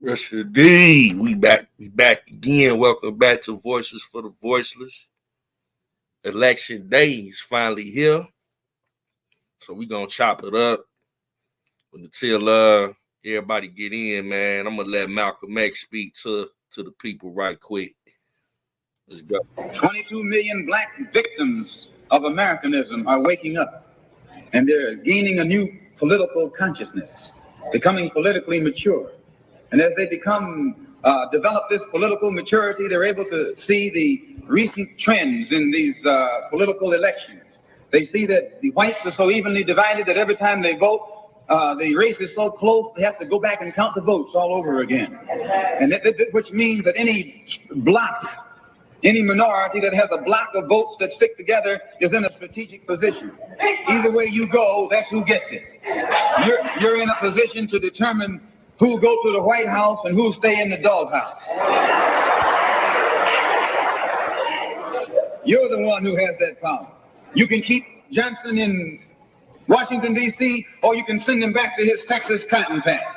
Yes, indeed. We back. We back again. Welcome back to Voices for the Voiceless. Election day is finally here, so we gonna chop it up until everybody get in, man. I'm gonna let Malcolm X speak to the people right quick. Let's go. 22 million black victims of Americanism are waking up, and they're gaining a new political consciousness, becoming politically mature. And as they develop this political maturity, they're able to see the recent trends in these political elections. They see that the whites are so evenly divided that every time they vote, the race is so close, they have to go back and count the votes all over again. And which means that any minority that has a block of votes that stick together is in a strategic position. Either way you go, that's who gets it. You're in a position to determine who'll go to the White House and who'll stay in the doghouse. You're the one who has that power. You can keep Johnson in Washington, D.C., or you can send him back to his Texas cotton patch.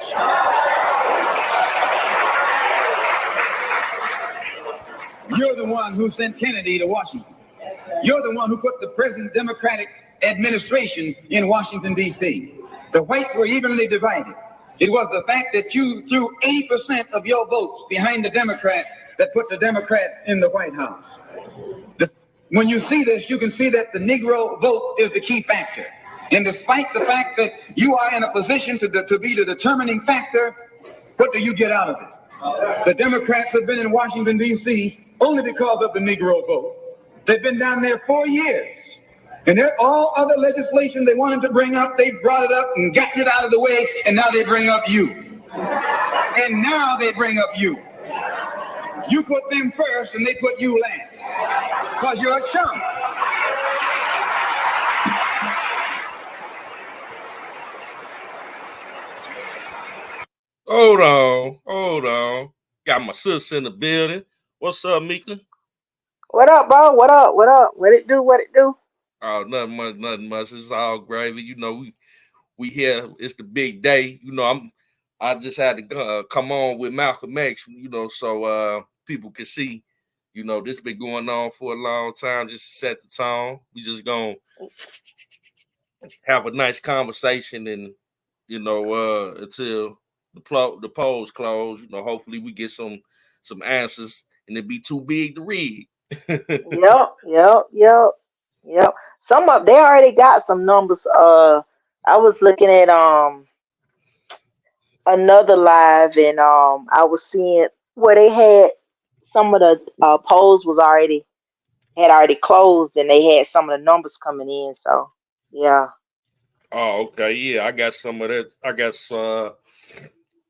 You're the one who sent Kennedy to Washington. You're the one who put the present Democratic administration in Washington, D.C. The whites were evenly divided. It was the fact that you threw 80% of your votes behind the Democrats that put the Democrats in the White House. When you see this, you can see that the Negro vote is the key factor. And despite the fact that you are in a position to be the determining factor, what do you get out of it? The Democrats have been in Washington, D.C. only because of the Negro vote. They've been down there 4 years. And all other legislation they wanted to bring up, they brought it up and gotten it out of the way, and now they bring up you. And now they bring up you. You put them first, and they put you last. Because you're a chump. Hold on. Got my sis in the building. What's up, Mika? What up, bro? What up? What up? What it do? What it do? Oh, nothing much. It's all gravy. You know, we here. It's the big day. You know, I just had to come on with Malcolm X. You know, so people can see. You know, this been going on for a long time. Just to set the tone. We just gonna have a nice conversation, and you know, until the polls close. You know, hopefully we get some answers, and it be too big to read. Yep. Some of they already got some numbers. I was looking at another live, and I was seeing where they had some of the polls had already closed, and they had some of the numbers coming in. So yeah. Oh, okay, yeah, I got some of that. I got some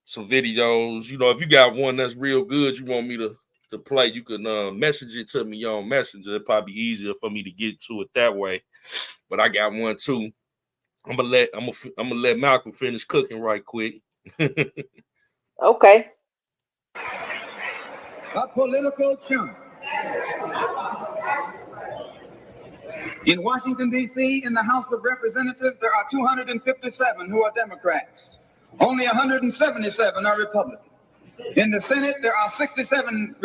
videos. You know, if you got one that's real good, you want me to play, you can message it to me on Messenger. It'd probably be easier for me to get to it that way. But I got one too. I'm gonna let Malcolm finish cooking right quick. Okay. A political chump. In Washington, D.C., in the House of Representatives, there are 257 who are Democrats. Only 177 are Republicans. In the Senate, there are 67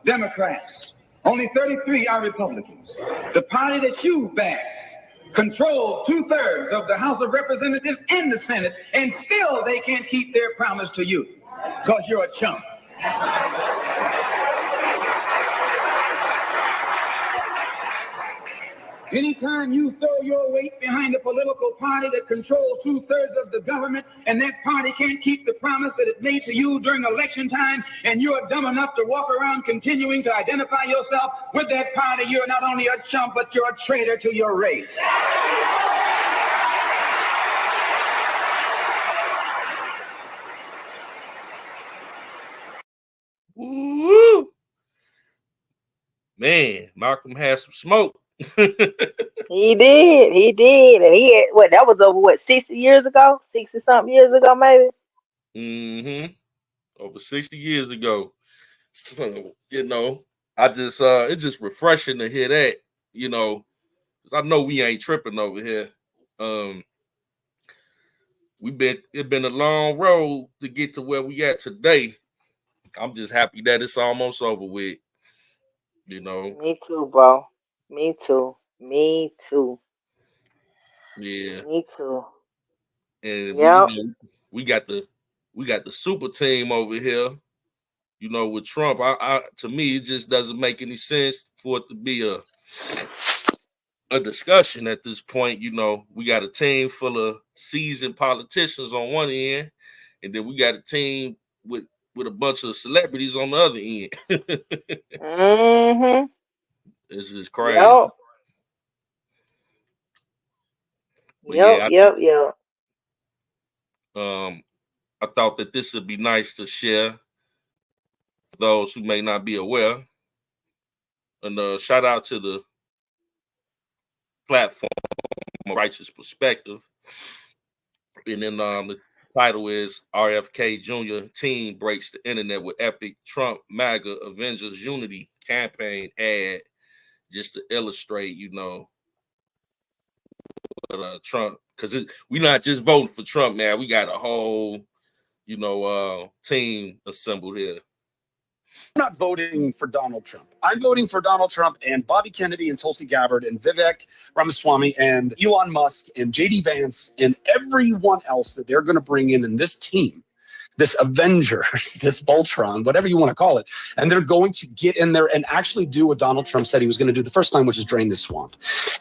Democrats. Only 33 are Republicans. The party that you bash controls 2/3 of the House of Representatives and the Senate, and still they can't keep their promise to you because you're a chump. Anytime you throw your weight behind a political party that controls 2/3 of the government, and that party can't keep the promise that it made to you during election time, and you're dumb enough to walk around continuing to identify yourself with that party, you're not only a chump, but you're a traitor to your race. Woo! Man, Malcolm had some smoke. He did. And he had, that was over 60 years ago? 60 something years ago, maybe? Over 60 years ago. So, you know, I just it's just refreshing to hear that, you know, 'cause I know we ain't tripping over here. it's been a long road to get to where we at today. I'm just happy that it's almost over with. You know, Me too, bro. Me too. Me too. yeah. Me too. And we, Yep. we got the super team over here. You know, with Trump, I to me it just doesn't make any sense for it to be a discussion at this point. You know, we got a team full of seasoned politicians on one end, and then we got a team with a bunch of celebrities on the other end. Mm-hmm. It's just crazy. Yep. But Yep. yeah, Yep. Yep. I thought that this would be nice to share for those who may not be aware. And shout out to the platform, Righteous Perspective. And then the title is RFK Jr. Team Breaks the Internet with Epic Trump MAGA Avengers Unity campaign ad, just to illustrate, Trump, because we're not just voting for Trump, man. We got a whole, team assembled here. I'm not voting for Donald Trump. I'm voting for Donald Trump and Bobby Kennedy and Tulsi Gabbard and Vivek Ramaswamy and Elon Musk and JD Vance and everyone else that they're going to bring in this team, this Avengers, this Voltron, whatever you want to call it. And they're going to get in there and actually do what Donald Trump said he was going to do the first time, which is drain the swamp.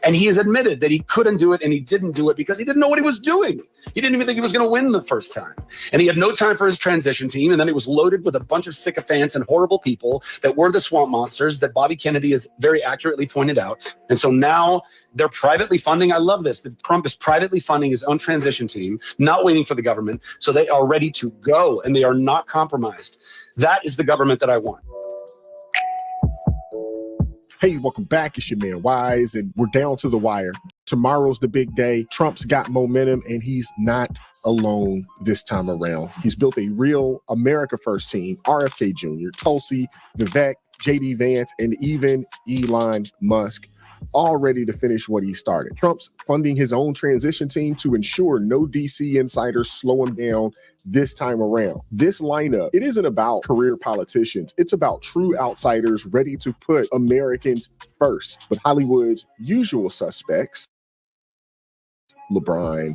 And he has admitted that he couldn't do it and he didn't do it because he didn't know what he was doing. He didn't even think he was going to win the first time. And he had no time for his transition team. And then it was loaded with a bunch of sycophants and horrible people that were the swamp monsters that Bobby Kennedy has very accurately pointed out. And so now they're privately funding. I love this. That Trump is privately funding his own transition team, not waiting for the government. So they are ready to go and they are not compromised. That is the government that I want. Hey, welcome back. It's your man Wise, and we're down to the wire. Tomorrow's the big day. Trump's got momentum, and he's not alone this time around. He's built a real America First team, RFK Jr., Tulsi, Vivek, JD Vance, and even Elon Musk, all ready to finish what he started. Trump's funding his own transition team to ensure no DC insiders slow him down this time around. This lineup, it isn't about career politicians. It's about true outsiders ready to put Americans first. But Hollywood's usual suspects, LeBron,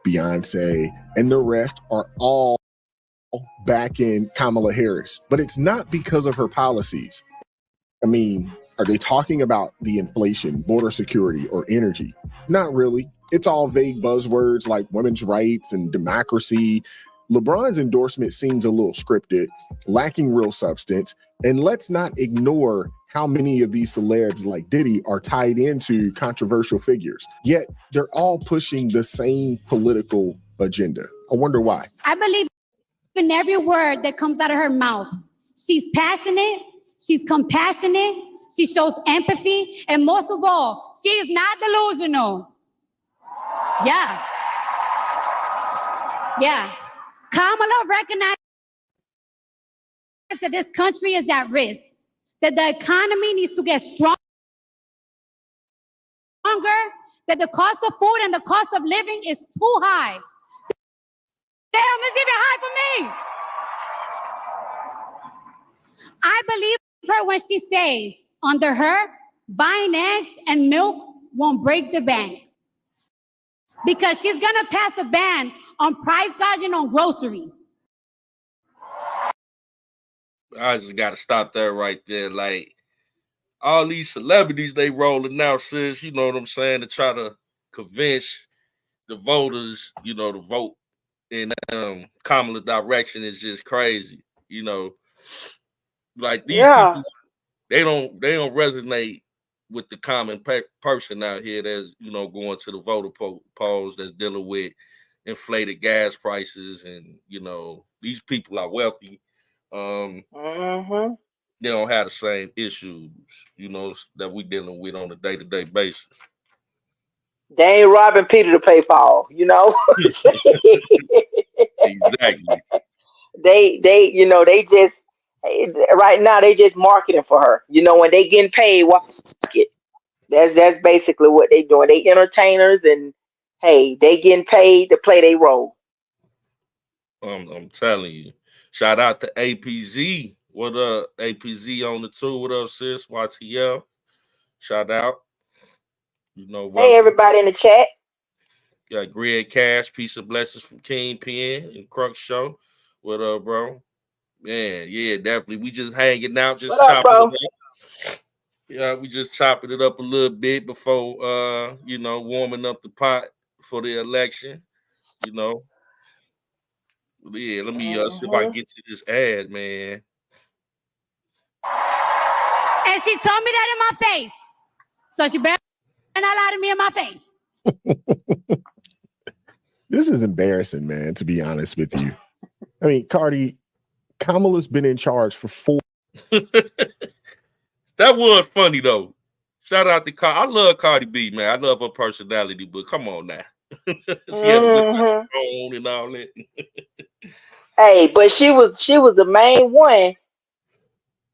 Beyonce, and the rest are all backing Kamala Harris. But it's not because of her policies. I mean, are they talking about the inflation, border security, or energy? Not really. It's all vague buzzwords like women's rights and democracy. LeBron's endorsement seems a little scripted, lacking real substance. And let's not ignore how many of these celebs like Diddy are tied into controversial figures. Yet they're all pushing the same political agenda. I wonder why. I believe in every word that comes out of her mouth. She's passionate. She's compassionate, she shows empathy, and most of all, she is not delusional. Yeah. Kamala recognizes that this country is at risk, that the economy needs to get stronger, that the cost of food and the cost of living is too high. Damn, it's even high for me. I believe her when she says, under her, buying eggs and milk won't break the bank. Because she's gonna pass a ban on price gouging on groceries. I just gotta stop that right there. Like, all these celebrities, they rolling out, sis, you know what I'm saying, to try to convince the voters, to vote in Kamala direction is just crazy, Like these people, they don't resonate with the common person out here that's going to the voter polls, that's dealing with inflated gas prices, and these people are wealthy. They don't have the same issues that we dealing with on a day-to-day basis. They ain't robbing Peter to pay Paul, Exactly. They just right now they just marketing for her. When they getting paid, that's basically what they doing. They entertainers, and hey, they getting paid to play their role. I'm telling you. Shout out to APZ. What up, APZ on the tour? What up, sis? YTL. Shout out. You know, Hey, welcome. everybody in the chat. Got Greg Cash, Piece of Blessings from Kingpin and Crux Show. What up, bro? Man, yeah, definitely. We just hanging out, just What up, chopping bro? it up. Yeah, we just chopping it up a little bit before warming up the pot for the election. You know. Yeah, let me see if I can get to this ad, man. And she told me that in my face. So she better not lie to me in my face. This is embarrassing, man, to be honest with you. I mean, Cardi, Kamala's been in charge for 4. That was funny though. Shout out to Cardi. I love Cardi B, man. I love her personality, but come on now. She had a good phone and all that. Hey, but she was the main one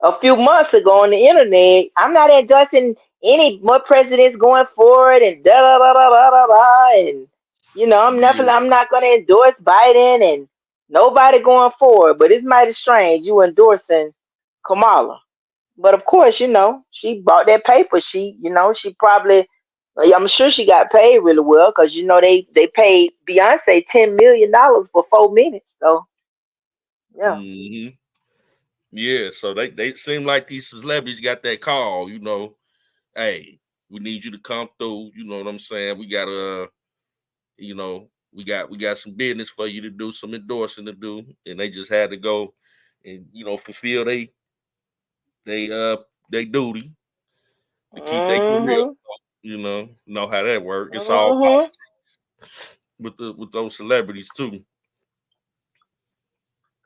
a few months ago on the internet. I'm not endorsing any more presidents going forward and da da da da da da da. And I'm not going to endorse Biden and nobody going forward. But it's mighty strange you endorsing Kamala. But of course, she bought that paper. She probably, I'm sure she got paid really well because they paid Beyonce $10 million for 4 minutes. So yeah. Mm-hmm. Yeah, so they seem like these celebrities got that call, hey, we need you to come through. You know what I'm saying? We got we got some business for you to do, some endorsing to do, and they just had to go and fulfill they duty to keep their career. Know how that works. It's all politics with those celebrities too.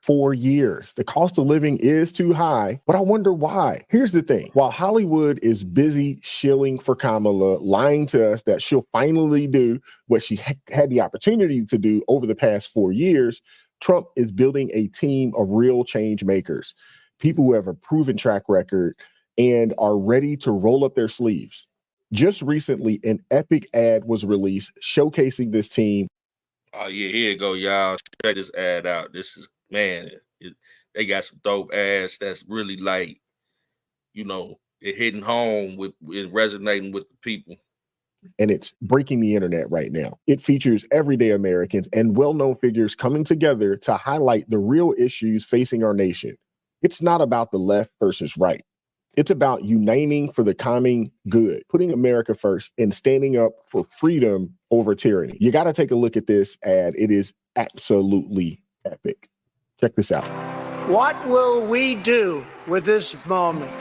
4 years. The cost of living is too high, but I wonder why. Here's the thing. While Hollywood is busy shilling for Kamala, lying to us that she'll finally do what she had the opportunity to do over the past 4 years, Trump is building a team of real change makers, people who have a proven track record and are ready to roll up their sleeves. Just recently, an epic ad was released showcasing this team. Oh yeah, here you go, y'all. Check this ad out. This is they got some dope ads that's really like, it hitting home with resonating with the people. And it's breaking the internet right now. It features everyday Americans and well-known figures coming together to highlight the real issues facing our nation. It's not about the left versus right. It's about uniting for the common good, putting America first and standing up for freedom over tyranny. You got to take a look at this ad. It is absolutely epic. Check this out. What will we do with this moment?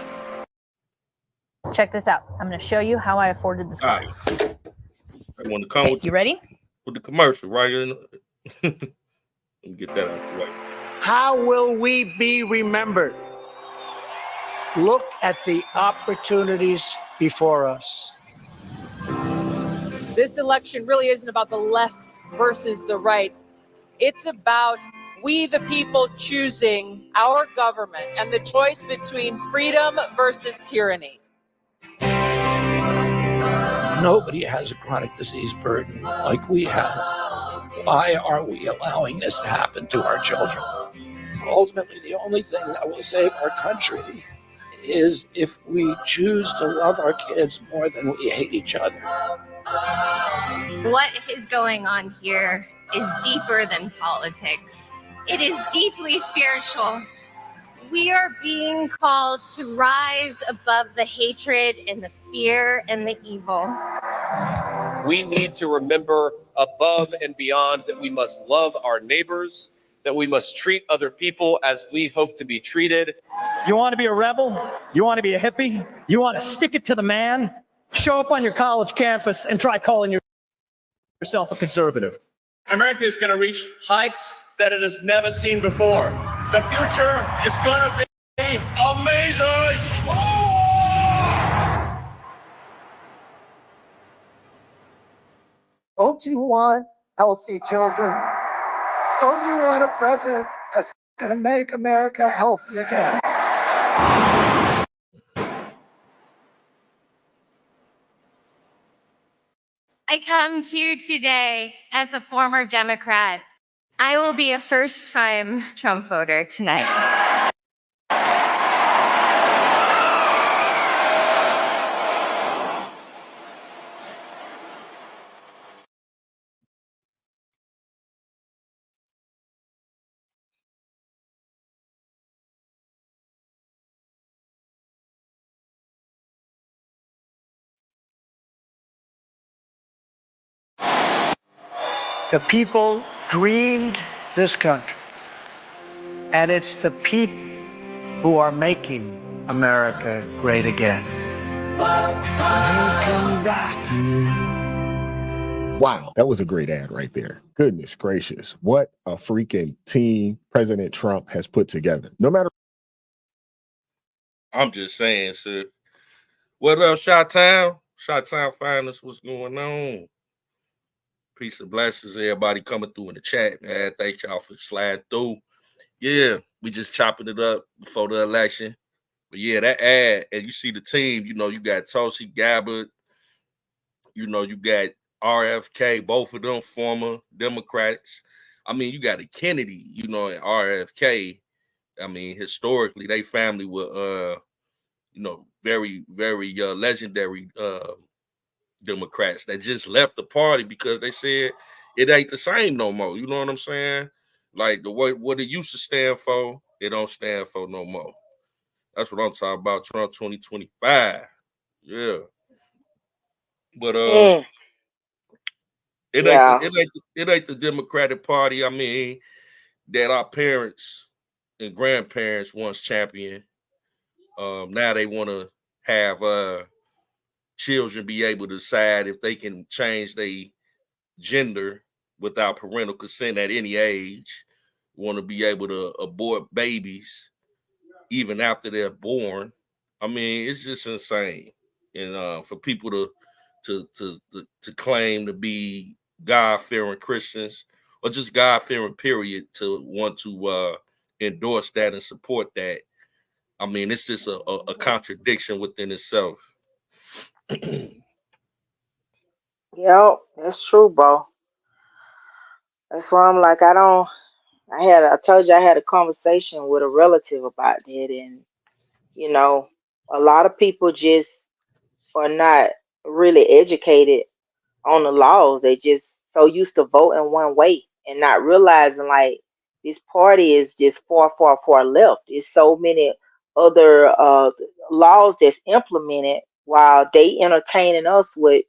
Check this out. I'm going to show you how I afforded this car. Right. I want to come Okay, you ready? With the commercial, right? Let me get that out of the way. How will we be remembered? Look at the opportunities before us. This election really isn't about the left versus the right. It's about we, the people, choosing our government and the choice between freedom versus tyranny. Nobody has a chronic disease burden like we have. Why are we allowing this to happen to our children? Ultimately, the only thing that will save our country is if we choose to love our kids more than we hate each other. What is going on here is deeper than politics. It is deeply spiritual. We are being called to rise above the hatred and the fear and the evil. We need to remember above and beyond that we must love our neighbors, that we must treat other people as we hope to be treated. You want to be a rebel? You want to be a hippie? You want to stick it to the man? Show up on your college campus and try calling yourself a conservative. America is going to reach heights that it has never seen before. The future is going to be amazing. Don't you want healthy children? Don't you want a president that's going to make America healthy again? I come to you today as a former Democrat. I will be a first-time Trump voter tonight. The people dreamed this country, and it's the people who are making America great again. Wow, that was a great ad right there. Goodness gracious. What a freaking team President Trump has put together. No matter. I'm just saying, sir. What else, Chi-Town? Chi-Town Finest, what's going on? Peace and blessings, everybody coming through in the chat, man. Thank y'all for sliding through. Yeah, we just chopping it up before the election. But yeah, that ad, and you see the team, you know, you got Tulsi Gabbard, you know, you got RFK, both of them former Democrats. I mean, you got a Kennedy, you know, and RFK. I mean, historically, they family were, you know, very, very legendary Democrats that just left the party because they said it ain't the same no more. You know what I'm saying? Like the what it used to stand for, it don't stand for no more. That's what I'm talking about. Trump 2025. Yeah. But Yeah. it ain't the Democratic Party. I mean, that our parents and grandparents once championed. Now they want to have children be able to decide if they can change their gender without parental consent at any age. Want to be able to abort babies even after they're born. I mean, it's just insane. And for people to claim to be God-fearing Christians or just God-fearing period to want to endorse that and support that. I mean, it's just a contradiction within itself. Yep, that's true, bro. That's why I'm like, I told you I had a conversation with a relative about that, and you know, a lot of people just are not really educated on the laws. They just so used to voting one way and not realizing like this party is just far, far, far left. There's so many other laws that's implemented while they entertaining us with,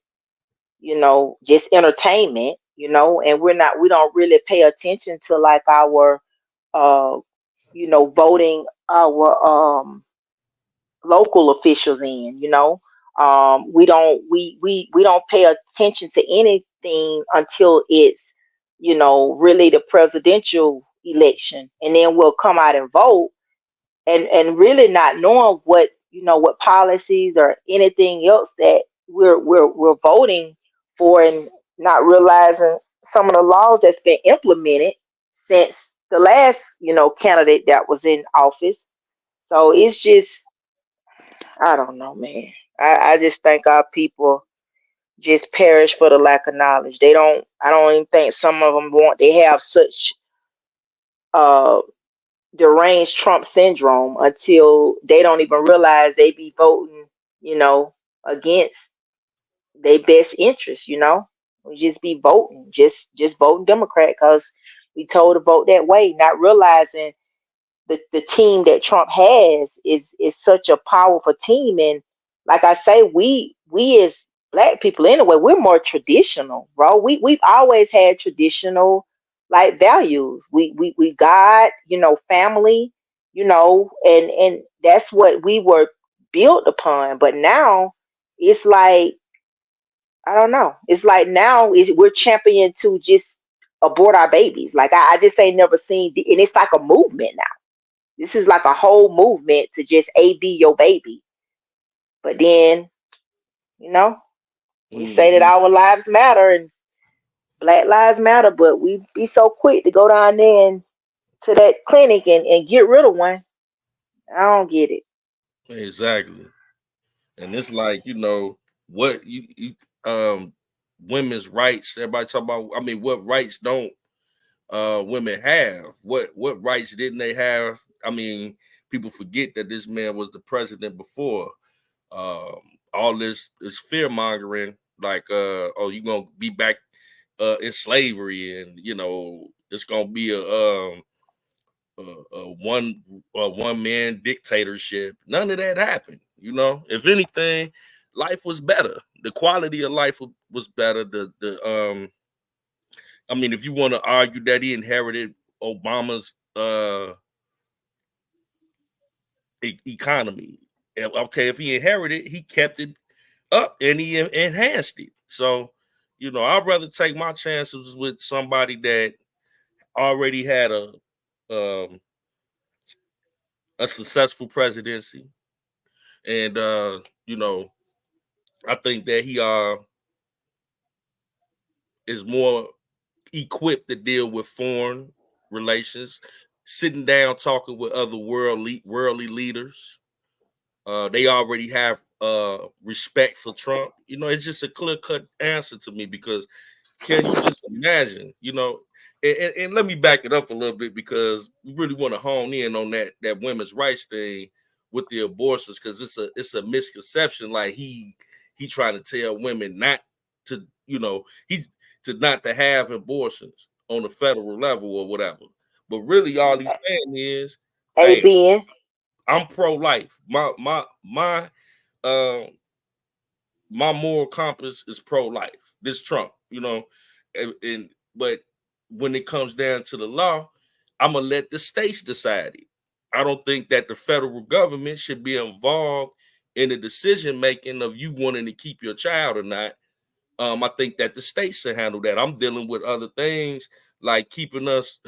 you know, just entertainment, you know, and we don't really pay attention to like our you know, voting our local officials in, you know. We don't pay attention to anything until it's, you know, really the presidential election, and then we'll come out and vote, and really not knowing what, you know, what policies or anything else that we're voting for, and not realizing some of the laws that's been implemented since the last, you know, candidate that was in office. So it's just, I don't know, man. I just think our people just perish for the lack of knowledge. I don't even think some of them they have such uh deranged Trump syndrome until they don't even realize they be voting, you know, against their best interest, you know. We just be voting, just voting Democrat because we told to vote that way, not realizing the team that Trump has is such a powerful team. And like I say, we as black people anyway, we're more traditional, bro. We've always had traditional like values. We God, you know, family, you know, and that's what we were built upon. But now it's like, I don't know. It's like now we're championing to just abort our babies. Like I just ain't never seen, and it's like a movement now. This is like a whole movement to just AB your baby. But then, you know, we say that our lives matter and Black Lives Matter, but we be so quick to go down there and to that clinic and get rid of one. I don't get it. Exactly. And it's like, you know, what you women's rights, everybody talk about, I mean, what rights don't women have? What rights didn't they have? I mean, people forget that this man was the president before. All this is fear mongering, like oh, you're gonna be back in slavery, and you know it's gonna be a one man dictatorship. None of that happened. You know, if anything, life was better. The quality of life was better. I mean, if you want to argue that he inherited Obama's economy, okay, if he inherited, he kept it up and he enhanced it. So, you know, I'd rather take my chances with somebody that already had a successful presidency, and you know, I think that he is more equipped to deal with foreign relations, sitting down talking with other worldly leaders. They already have respect for Trump. You know, it's just a clear-cut answer to me, because can you just imagine, you know, and let me back it up a little bit, because we really want to hone in on that women's rights thing with the abortions, because it's a misconception. Like he trying to tell women not to, you know, not to have abortions on the federal level or whatever. But really, all he's saying is, hey, Ben, I'm pro-life. My moral compass is pro-life. This Trump, you know, but when it comes down to the law, I'm gonna let the states decide it. I don't think that the federal government should be involved in the decision making of you wanting to keep your child or not. I think that the states should handle that. I'm dealing with other things like keeping us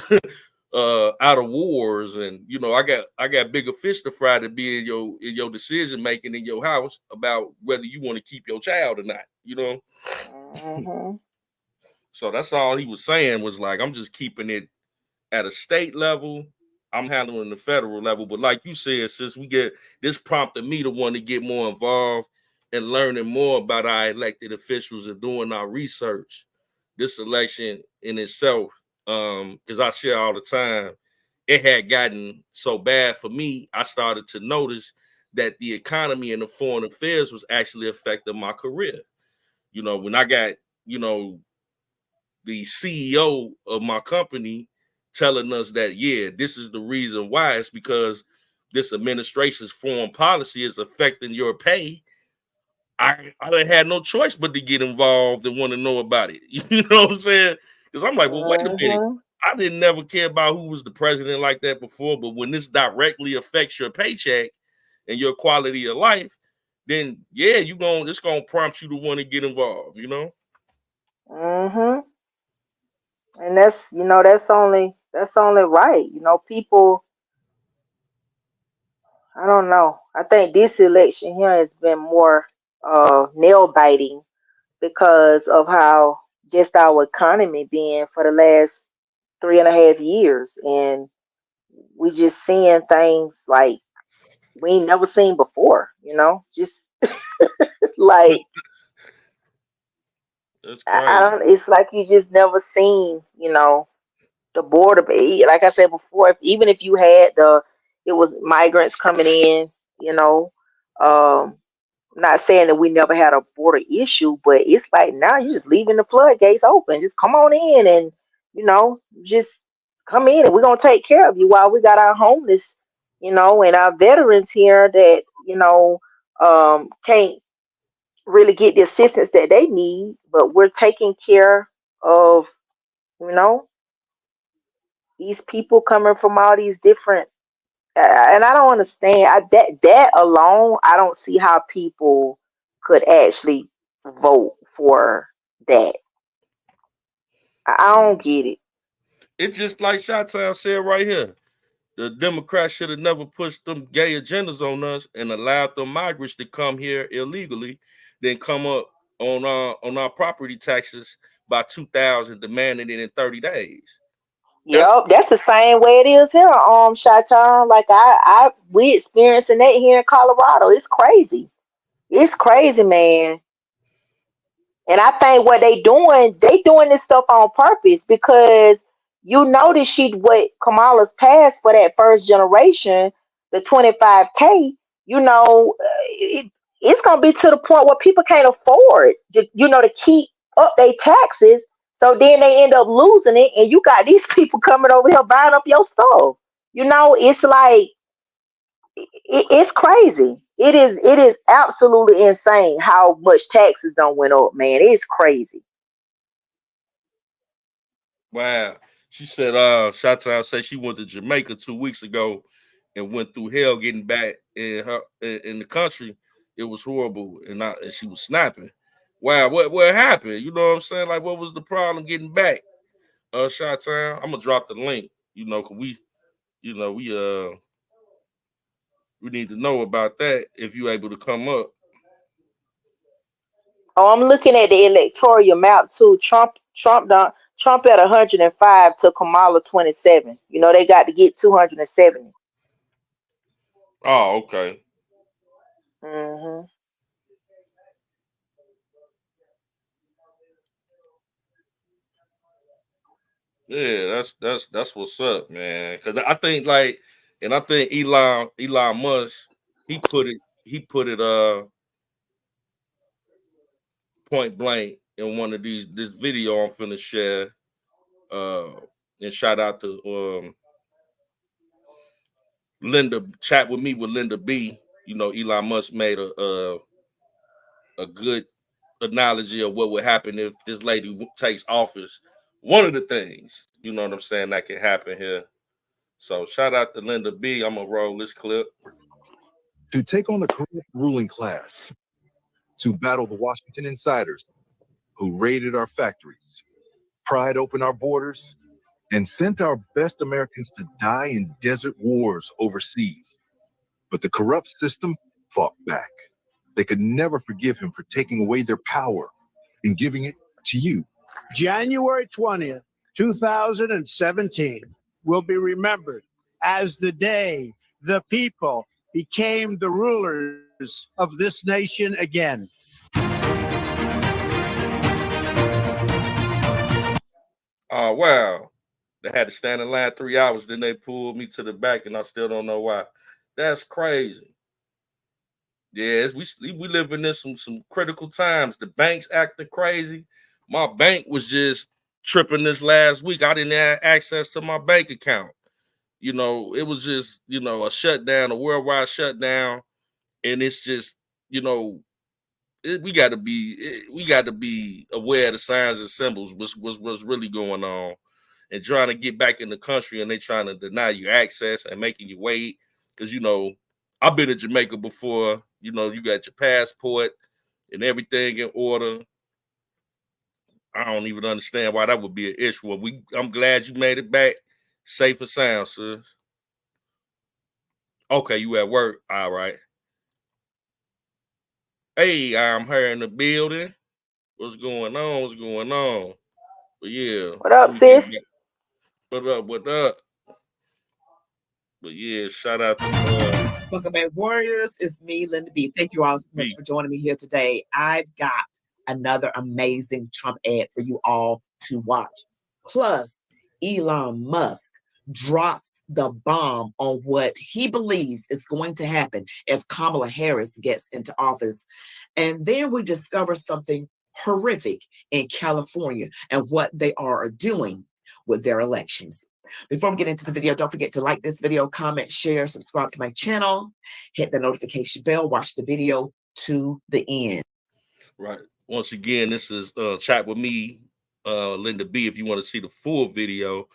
out of wars, and you know, I got bigger fish to fry to be in your decision making in your house about whether you want to keep your child or not. You know. Mm-hmm. So that's all he was saying, was like, I'm just keeping it at a state level. I'm handling the federal level. But like you said, since this prompted me to want to get more involved and learning more about our elected officials and doing our research. This election in itself, because I share all the time, it had gotten so bad for me, I started to notice that the economy and the foreign affairs was actually affecting my career. You know, when I got, you know, the CEO of my company telling us that, yeah, this is the reason why, it's because this administration's foreign policy is affecting your pay. I done had no choice but to get involved and want to know about it. You know what I'm saying? Because I'm like, well, wait a minute. I didn't never care about who was the president like that before, but when this directly affects your paycheck and your quality of life, then yeah, it's gonna prompt you to want to get involved, you know? Mm-hmm. And that's, you know, that's only right. You know, people, I don't know. I think this election here has been more nail biting because of how just our economy been for the last 3.5 years, and we just seeing things like we ain't never seen before. You know, just like I don't. It's like you just never seen. You know, the border. Like I said before, even if you had it was migrants coming in. You know, I'm not saying that we never had a border issue, but it's like now you're just leaving the floodgates open. Just come on in, and you know, just come in, and we're gonna take care of you while we got our homeless, you know, and our veterans here that, you know, can't really get the assistance that they need, but we're taking care of, you know, these people coming from all these different. And I don't understand that alone. I don't see how people could actually vote for that. I don't get it. It's just like Shottown said right here. The Democrats should have never pushed them gay agendas on us and allowed the migrants to come here illegally, then come up on our property taxes by 2,000, demanding it in 30 days. Yep, that's the same way it is here, Chi-Town. Like we experiencing that here in Colorado. It's crazy. It's crazy, man. And I think what they doing this stuff on purpose because you notice what Kamala's passed for that first generation, the 25K, it's gonna be to the point where people can't afford to keep up their taxes. So then they end up losing it, and you got these people coming over here buying up your stuff. It's like it's crazy. It is absolutely insane how much taxes don't went up, man. It's crazy. Wow. She said, Shottown said she went to Jamaica 2 weeks ago and went through hell getting back in the country. It was horrible, and she was snapping. Wow, what happened? You know what I'm saying? Like, what was the problem getting back? Shottown, I'm gonna drop the link. Cause we need to know about that if you're able to come up. Oh, I'm looking at the electoral map too. Trump at 105 to Kamala 27. They got to get 270. Oh, okay. Mm-hmm. Yeah, that's what's up, man. Because I think Elon Musk, he put it point blank in one of this video I'm finna share. And shout out to Linda, chat with me with Linda B. Elon Musk made a good analogy of what would happen if this lady takes office. One of the things, you know what I'm saying, that can happen here. So shout out to Linda B. I'm gonna roll this clip. To take on the corrupt ruling class, to battle the Washington insiders who raided our factories, pried open our borders, and sent our best Americans to die in desert wars overseas. But the corrupt system fought back. They could never forgive him for taking away their power and giving it to you. January 20th, 2017 will be remembered as the day the people became the rulers of this nation again. Oh, wow. They had to stand in line 3 hours, then they pulled me to the back, and I still don't know why. That's crazy. Yes, we living in some critical times. The bank's acting crazy. My bank was just tripping this last week. I didn't have access to my bank account. It was just, a shutdown, a worldwide shutdown. And it's just, we got to be aware of the signs and symbols, what's really going on, and trying to get back in the country, and they trying to deny you access and making you wait. Because, I've been to Jamaica before. You got your passport and everything in order. I don't even understand why that would be an issue. I'm glad you made it back safe and sound, sis. Okay, you at work. All right. Hey, I'm here in the building. What's going on? But yeah. What up, sis? What up? But yeah, shout out to Welcome back, Warriors. It's me, Linda B. Thank you all so much for joining me here today. I've got another amazing Trump ad for you all to watch. Plus, Elon Musk drops the bomb on what he believes is going to happen if Kamala Harris gets into office. And then we discover something horrific in California and what they are doing with their elections. Before we get into the video, don't forget to like this video, comment, share, subscribe to my channel, hit the notification bell, watch the video to the end. Right. Once again, this is Chat With Me, Linda B. If you want to see the full video,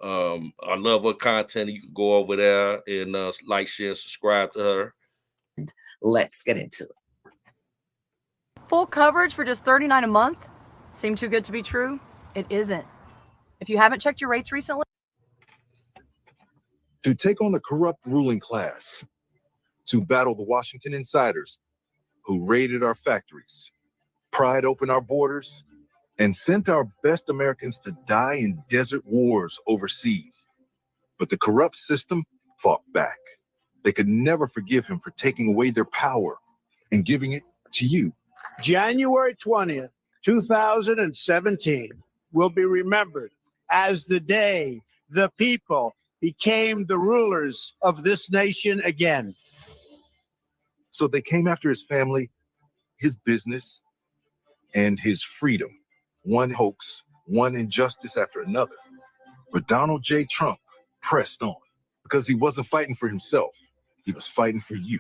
I love her content. You can go over there and like, share, subscribe to her. Let's get into it. Full coverage for just $39 a month? Seem too good to be true? It isn't. If you haven't checked your rates recently, to take on the corrupt ruling class, to battle the Washington insiders who raided our factories, pried open our borders, and sent our best Americans to die in desert wars overseas. But the corrupt system fought back. They could never forgive him for taking away their power and giving it to you. January 20th, 2017 will be remembered as the day the people became the rulers of this nation again. So they came after his family, his business, and his freedom. One hoax, one injustice after another. But Donald J. Trump pressed on because he wasn't fighting for himself. He was fighting for you.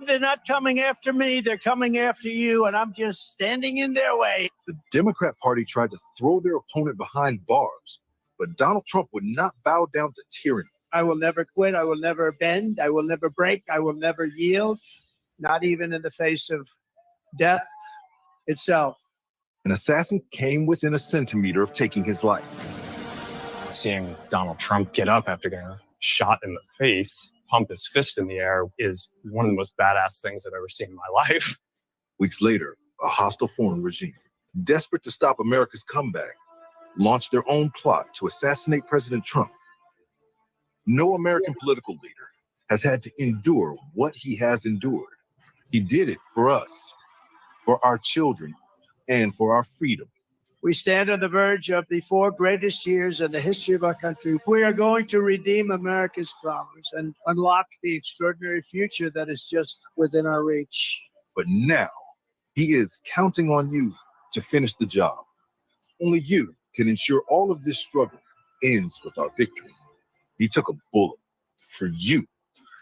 They're not coming after me. They're coming after you, and I'm just standing in their way. The Democrat Party tried to throw their opponent behind bars, but Donald Trump would not bow down to tyranny. I will never quit. I will never bend. I will never break. I will never yield, not even in the face of death itself. An assassin came within a centimeter of taking his life. Seeing Donald Trump get up after getting shot in the face, pump his fist in the air, is one of the most badass things I've ever seen in my life. Weeks later, a hostile foreign regime, desperate to stop America's comeback, launched their own plot to assassinate President Trump. No American political leader has had to endure what he has endured. He did it for us, for our children, and for our freedom. We stand on the verge of the 4 greatest years in the history of our country. We are going to redeem America's promise and unlock the extraordinary future that is just within our reach. But now, he is counting on you to finish the job. Only you can ensure all of this struggle ends with our victory. He took a bullet for you.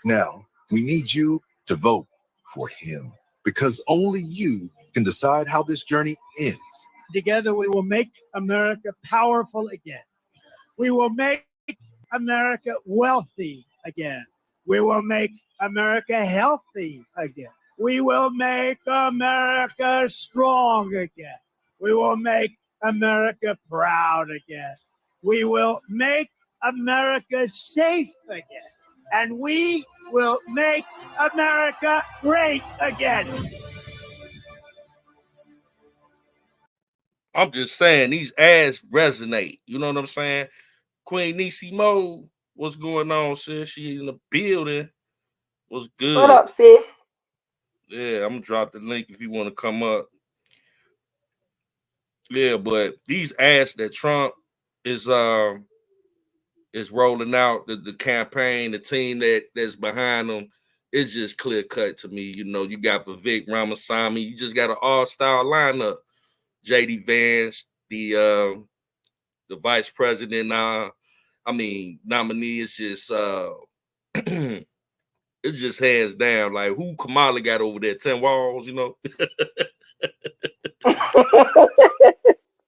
Now, we need you to vote for him, because only you can decide how this journey ends. Together, we will make America powerful again. We will make America wealthy again. We will make America healthy again. We will make America strong again. We will make America proud again. We will make America safe again. And we will make America great again. I'm just saying, these ads resonate. You know what I'm saying? Queen Niecy Mo, what's going on, sis? She in the building. What's good? What up, sis? Yeah, I'm gonna drop the link if you want to come up. Yeah, but these ads that Trump is rolling out, the campaign, the team that's behind them, it's just clear cut to me. You know, you got Vivek Ramaswamy, you just got an all-star lineup. JD Vance, the vice president nominee is just it's just hands down. Like, who Kamala got over there? 10 walls, you know.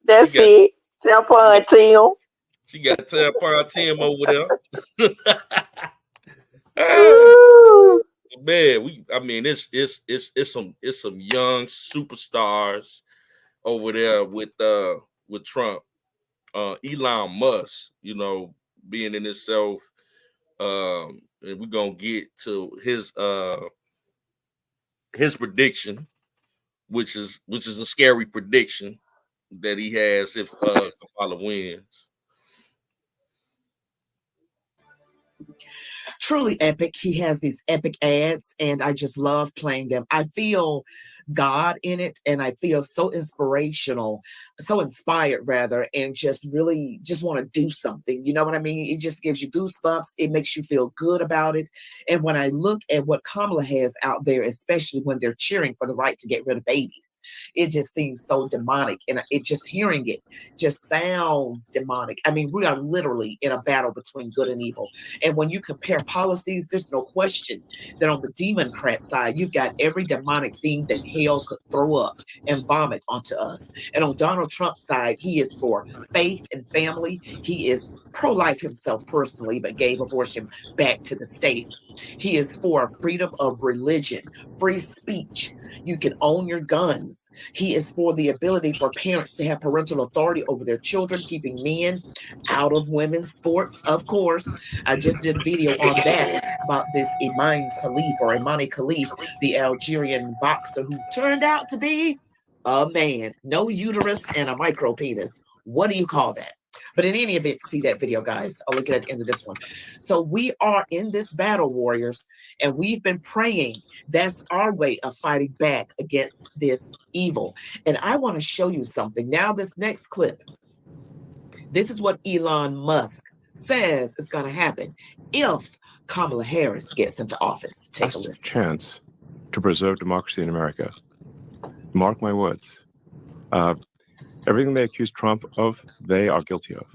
That's it. Tampon Tim. She got Tampon Tim over there. Man, it's some young superstars over there with Trump. Elon Musk, you know, being in itself, and we're gonna get to his prediction, which is a scary prediction that he has if Kamala wins. Truly epic. He has these epic ads, and I just love playing them. I feel God in it, and I feel so inspirational, so inspired rather, and just really just want to do something. You know what I mean? It just gives you goosebumps. It makes you feel good about it. And when I look at what Kamala has out there, especially when they're cheering for the right to get rid of babies, it just seems so demonic. And it just hearing it just sounds demonic. I mean, we are literally in a battle between good and evil. And when you compare policies, there's no question that on the Democrat side, you've got every demonic thing that hell could throw up and vomit onto us. And on Donald Trump's side, he is for faith and family. He is pro-life himself personally, but gave abortion back to the states. He is for freedom of religion, free speech. You can own your guns. He is for the ability for parents to have parental authority over their children, keeping men out of women's sports, of course. I just did a video on that about this Imani Khalif, the Algerian boxer who turned out to be a man, no uterus and a micro penis. What do you call that? But in any event, see that video, guys. I'll look at the end of this one. So we are in this battle, warriors, and we've been praying. That's our way of fighting back against this evil. And I want to show you something. Now, this next clip, This is what Elon Musk says is going to happen if Kamala Harris gets into office. Take a Last listen. chance to preserve democracy in America. Mark my words. Everything they accuse Trump of, they are guilty of.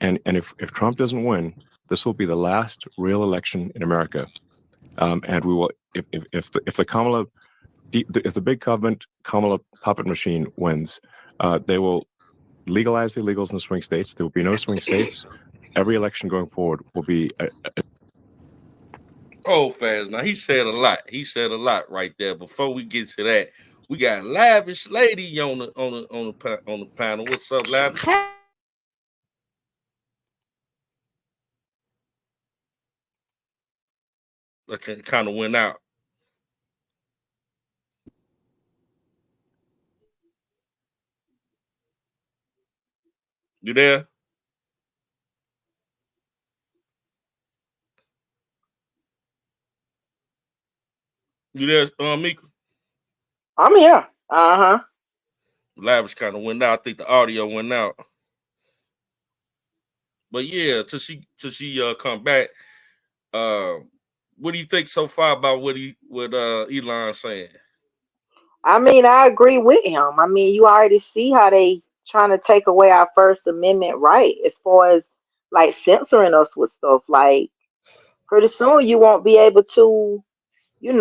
And if Trump doesn't win, this will be the last real election in America. And we will, if the big government Kamala puppet machine wins, they will legalize the illegals in the swing states. There will be no swing states. Every election going forward will be Oh, fast. Now he said a lot. He said a lot right there. Before we get to that, we got Lavish Lady on the panel. What's up, Lavish? That kind of went out. You there? You there, Mika? I'm here. Uh-huh. Lavish kind of went out. I think the audio went out. But yeah, till she come back. What do you think so far about what Elon's saying? I mean, I agree with him. I mean, you already see how they trying to take away our First Amendment right as far as like censoring us with stuff. Like pretty soon you won't be able to, it's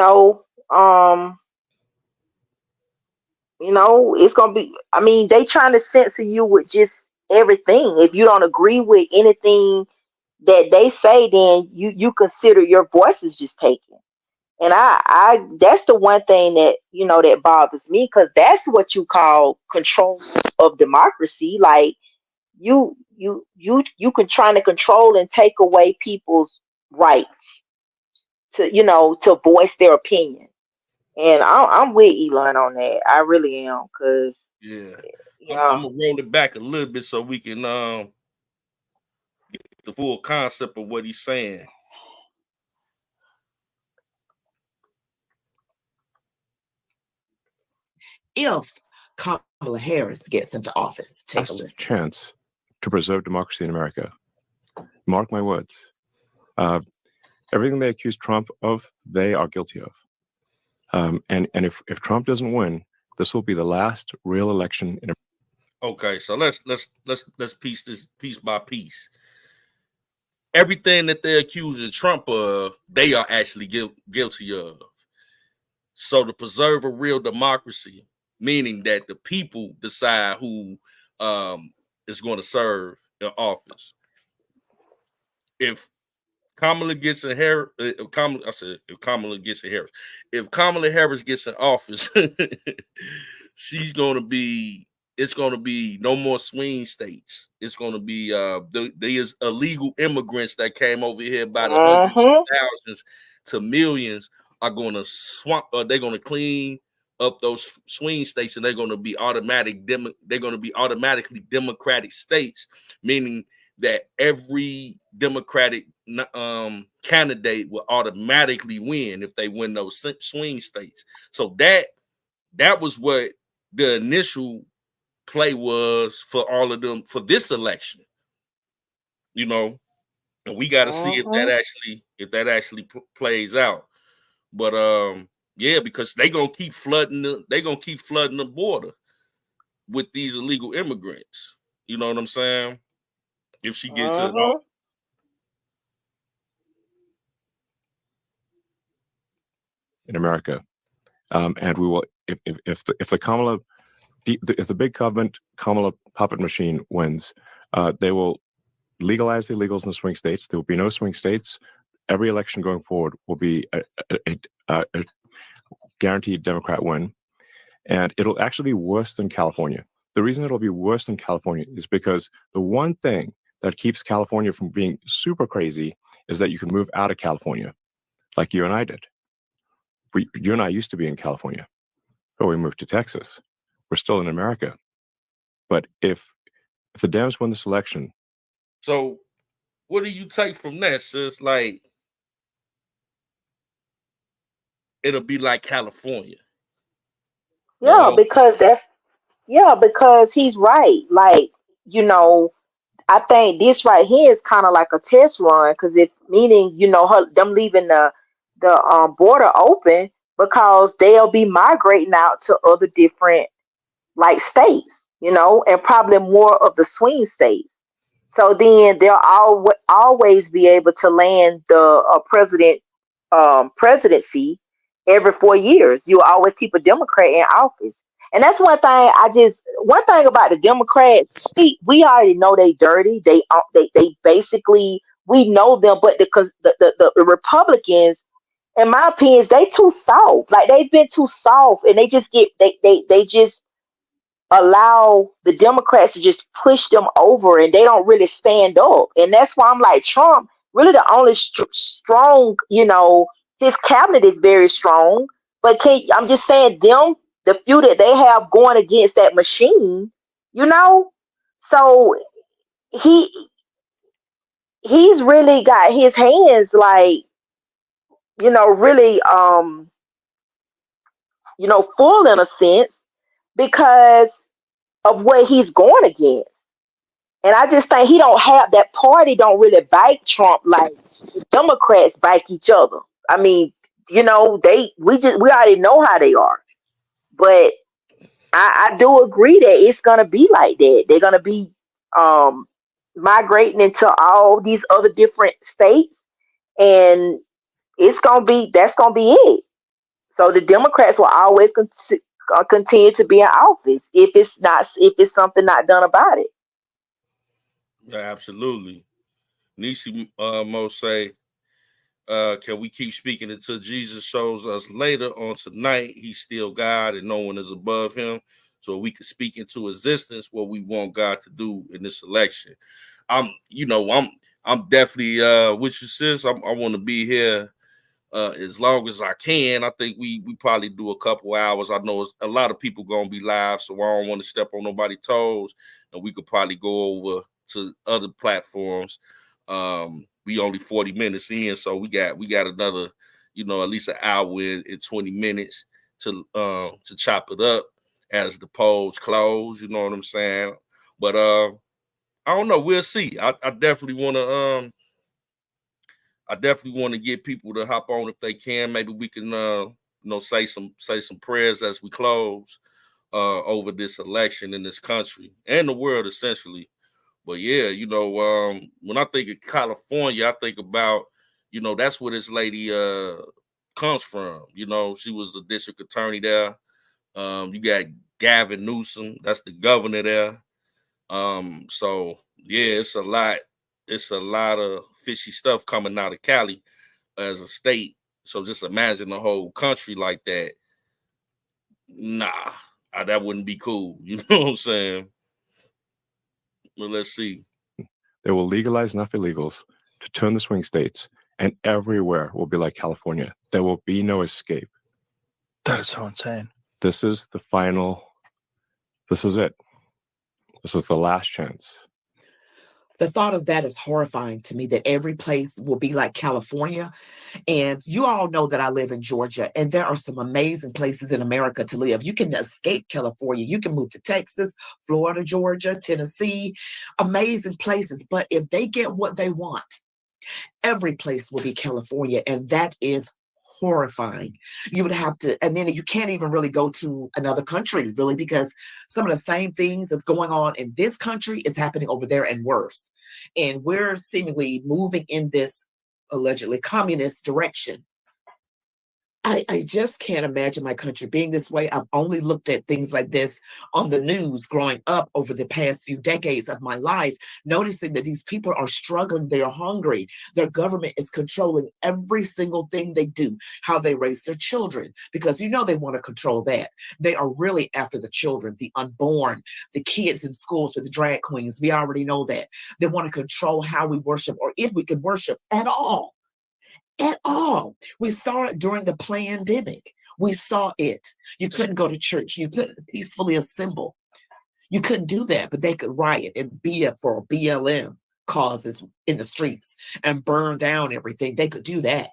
gonna be, I mean, they trying to censor you with just everything. If you don't agree with anything that they say, then you consider your voice is just taken. And I that's the one thing that that bothers me, because that's what you call control of democracy. Like you can try to control and take away people's rights to voice their opinion. And I'm with Elon on that. I really am, because I'm gonna roll it back a little bit so we can get the full concept of what he's saying. If Kamala Harris gets into office, take a last listen. chance to preserve democracy in America. Mark my words. Everything they accuse Trump of, they are guilty of. And if Trump doesn't win, this will be the last real election in America. Okay, so let's piece this piece by piece. Everything that they're accusing Trump of, they are actually guilty of. So to preserve a real democracy, meaning that the people decide who is going to serve in office. If Kamala gets in Harris, if Kamala gets in Harris, if Kamala Harris gets in office, it's going to be no more swing states. It's going to be there's illegal immigrants that came over here by the hundreds of thousands to millions are going to swamp. They're going to clean up those swing states, and they're going to be automatically Democratic states, meaning that every Democratic candidate will automatically win if they win those swing states. So that was what the initial play was for all of them for this election, and we got to see if that actually plays out. But yeah, because they're gonna keep flooding the border with these illegal immigrants. You know what I'm saying? If she gets it off. In America, and we will if the big government Kamala puppet machine wins, they will legalize the illegals in the swing states. There will be no swing states. Every election going forward will be a guaranteed Democrat win, and it'll actually be worse than California. The reason it'll be worse than California is because the one thing that keeps California from being super crazy is that you can move out of California, like you and I did. You and I used to be in California, but we moved to Texas. We're still in America. But if the Dems win this election, so what do you take from that, sis? Like, it'll be like California. Yeah, because because he's right. Like, you know, I think this right here is kind of like a test run, because if meaning, them leaving the border open, because they'll be migrating out to other different like states, and probably more of the swing states. So then they'll always be able to land the presidency every 4 years. You always keep a Democrat in office. And that's one thing about the Democrats, we already know they dirty. They basically, we know them, but because the Republicans, in my opinion, they too soft. Like, they've been too soft, and they just they just allow the Democrats to just push them over, and they don't really stand up. And that's why I'm like, Trump, really the only strong, his cabinet is very strong, but I'm just saying, the few that they have going against that machine, so he's really got his hands, like, really, full in a sense, because of what he's going against. And I just think he don't have that party, don't really bite Trump like the Democrats bite each other. I mean, we already know how they are. But I do agree that it's gonna be like that. They're gonna be migrating into all these other different states, and that's gonna be it. So the Democrats will always continue to be in office if it's something not done about it. Yeah, absolutely. Nisi Mo say, can we keep speaking until Jesus shows us later on tonight he's still God and no one is above him, so we can speak into existence what we want God to do in this election. I'm definitely with you, sis. I want to be here as long as I can. I think we probably do a couple hours. I know a lot of people gonna be live, so I don't want to step on nobody's toes, and we could probably go over to other platforms. We only 40 minutes in, so we got another, at least an hour and 20 minutes to chop it up as the polls close. You know what I'm saying? But I don't know. We'll see. I definitely want to get people to hop on if they can. Maybe we can say some prayers as we close over this election in this country and the world essentially. But yeah, when I think of California, I think about, that's where this lady comes from. She was the district attorney there. You got Gavin Newsom, that's the governor there. So yeah, it's a lot of fishy stuff coming out of Cali as a state. So just imagine the whole country like that. Nah, that wouldn't be cool. You know what I'm saying? Well, let's see. They will legalize enough illegals to turn the swing states, and everywhere will be like California. There will be no escape. That is so insane. This is the final. This is it. This is the last chance. The thought of that is horrifying to me, that every place will be like California. And you all know that I live in Georgia, and there are some amazing places in America to live. You can escape California. You can move to Texas, Florida, Georgia, Tennessee, amazing places. But if they get what they want, every place will be California. And that is horrifying. You would have to, and then you can't even really go to another country, really, because some of the same things that's going on in this country is happening over there and worse. And we're seemingly moving in this allegedly communist direction. I just can't imagine my country being this way. I've only looked at things like this on the news growing up over the past few decades of my life, noticing that these people are struggling. They are hungry. Their government is controlling every single thing they do, how they raise their children, because they want to control that. They are really after the children, the unborn, the kids in schools with the drag queens. We already know that. They want to control how we worship, or if we can worship at all. At all. We saw it during the pandemic. We saw it. You couldn't go to church. You couldn't peacefully assemble. You couldn't do that, but they could riot and be for BLM causes in the streets and burn down everything. They could do that.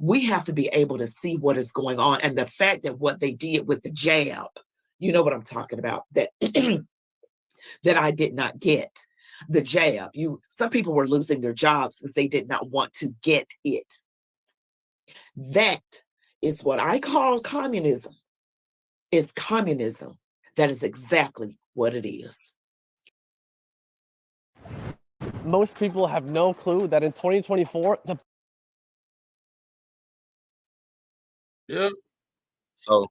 We have to be able to see what is going on. And the fact that what they did with the jab, you know what I'm talking about, that that I did not get the jab. Some people were losing their jobs because they did not want to get it. That is what I call communism. Is communism. That is exactly what it is. Most people have no clue that in 2024, Yeah. So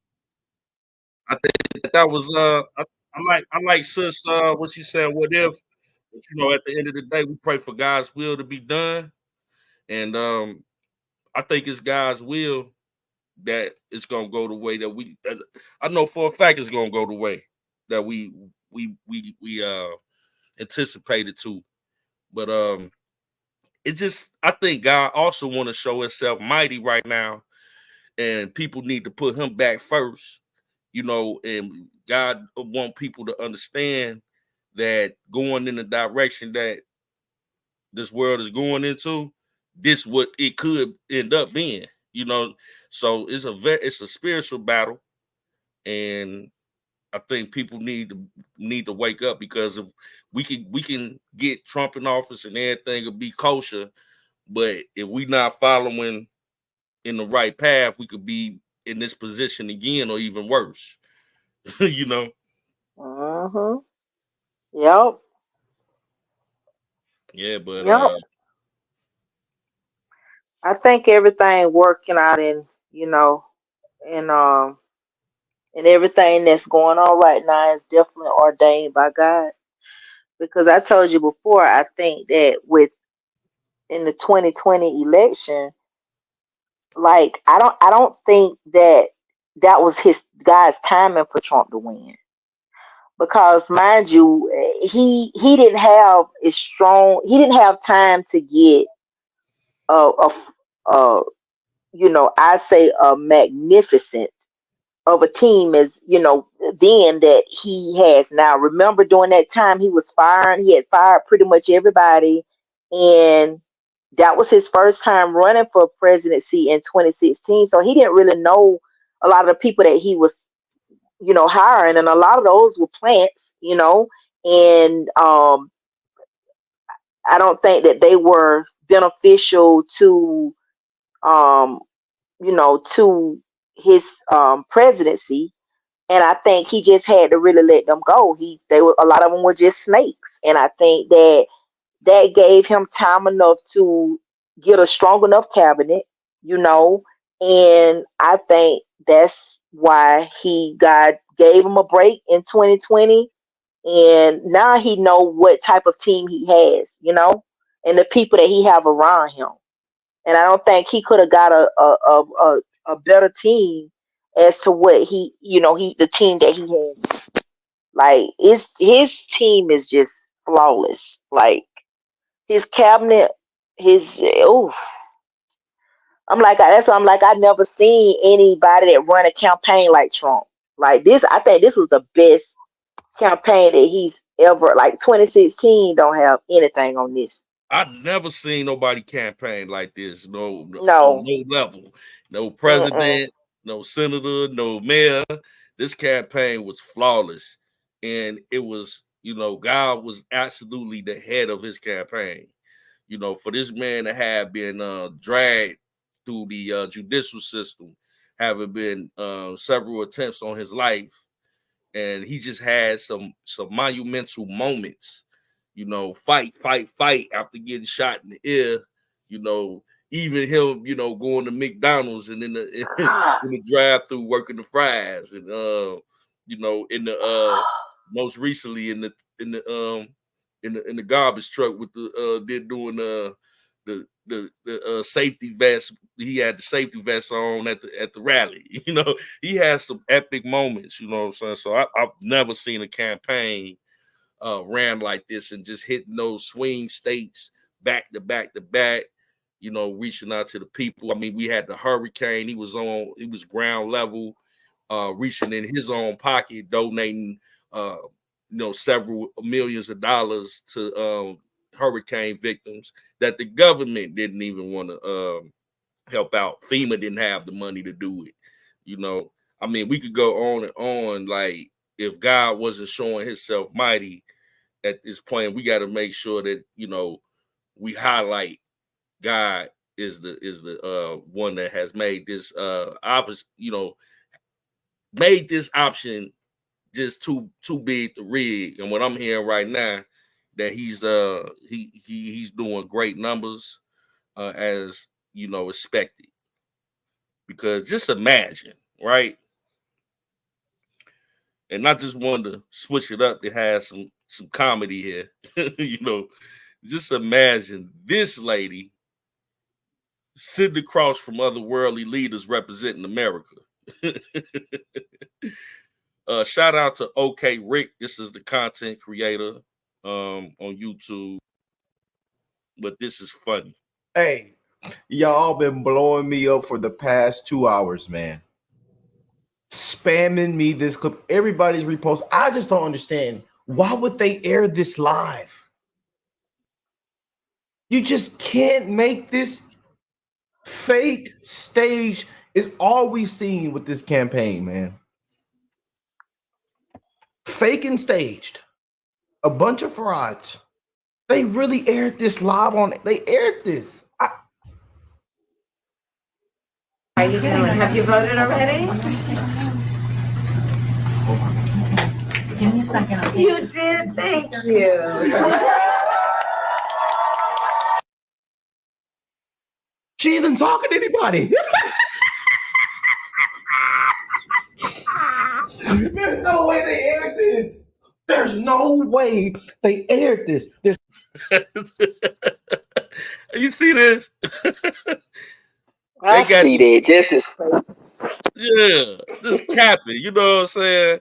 I think that was I like sis what she said, what if, but you know, at the end of the day, we pray for God's will to be done. And I think it's God's will that it's gonna go the way that I know for a fact it's gonna go the way that we anticipated to. But it just, I think God also want to show himself mighty right now, and people need to put him back first, you know, and God want people to understand that going in the direction that this world is going into, this what it could end up being, you know. So it's a spiritual battle, and I think people need to wake up, because if we can get Trump in office and everything will be kosher, but if we not following in the right path, we could be in this position again or even worse. You know. Yep. Yeah, but Yep. I think everything working out in and everything that's going on right now is definitely ordained by God. Because I told you before, I think that in the 2020 election, like I don't think that was God's timing for Trump to win. Because mind you, he didn't have he didn't have time to get a I say a magnificent of a team as then that he has now. Remember, during that time he had fired pretty much everybody, and that was his first time running for presidency in 2016. So he didn't really know a lot of the people that he was hiring, and a lot of those were plants, and I don't think that they were beneficial to to his presidency. And I think he just had to really let them go. A lot of them were just snakes, and I think that gave him time enough to get a strong enough cabinet, and I think that's why God gave him a break in 2020, and now he know what type of team he has, and the people that he have around him. And I don't think he could have got a better team as to what the team that he had. Like his team is just flawless. Like his cabinet, that's why I'm like, I've never seen anybody that run a campaign like Trump. Like this, I think this was the best campaign that he's ever. Like 2016 don't have anything on this. I've never seen nobody campaign like this. No level, no president, no senator, no mayor. This campaign was flawless, and it was, God was absolutely the head of his campaign. For this man to have been dragged through the judicial system, having been several attempts on his life, and he just had some monumental moments. Fight after getting shot in the ear. Even him, going to McDonald's and in the drive-through working the fries, and in the most recently in the garbage truck with they're doing the safety vest. He had the safety vest on at the rally. He has some epic moments. You know what I'm saying? So I've never seen a campaign ran like this, and just hitting those swing states back to back to back, reaching out to the people. I mean, we had the hurricane. He was ground level, reaching in his own pocket, donating several millions of dollars to hurricane victims that the government didn't even want to help out. FEMA didn't have the money to do it. I mean, we could go on and on. Like, if God wasn't showing himself mighty, at this point, we got to make sure that, you know, we highlight God is the one that has made this obvious, you know, made this option just too big to rig. And what I'm hearing right now, that he's doing great numbers as you know expected. Because just imagine, right? And I just wanted to switch it up to have some comedy here. You know, just imagine this lady sitting across from other worldly leaders representing America. Shout out to OK Rick. This is the content creator on YouTube. But this is funny. Hey, y'all been blowing me up for the past 2 hours, man. Spamming me this clip. Everybody's repost. I just don't understand. Why would they air this live? You just can't make this fake stage. Is all we've seen with this campaign, man. Fake and staged. A bunch of frauds. They really aired this live on. They aired this. How are you doing? Have you voted already? Give me a second. You did. Thank you. She isn't talking to anybody. There's no way they aired this. There's no way they aired this. You see this? I see that. This is yeah, this capping. You know what I'm saying?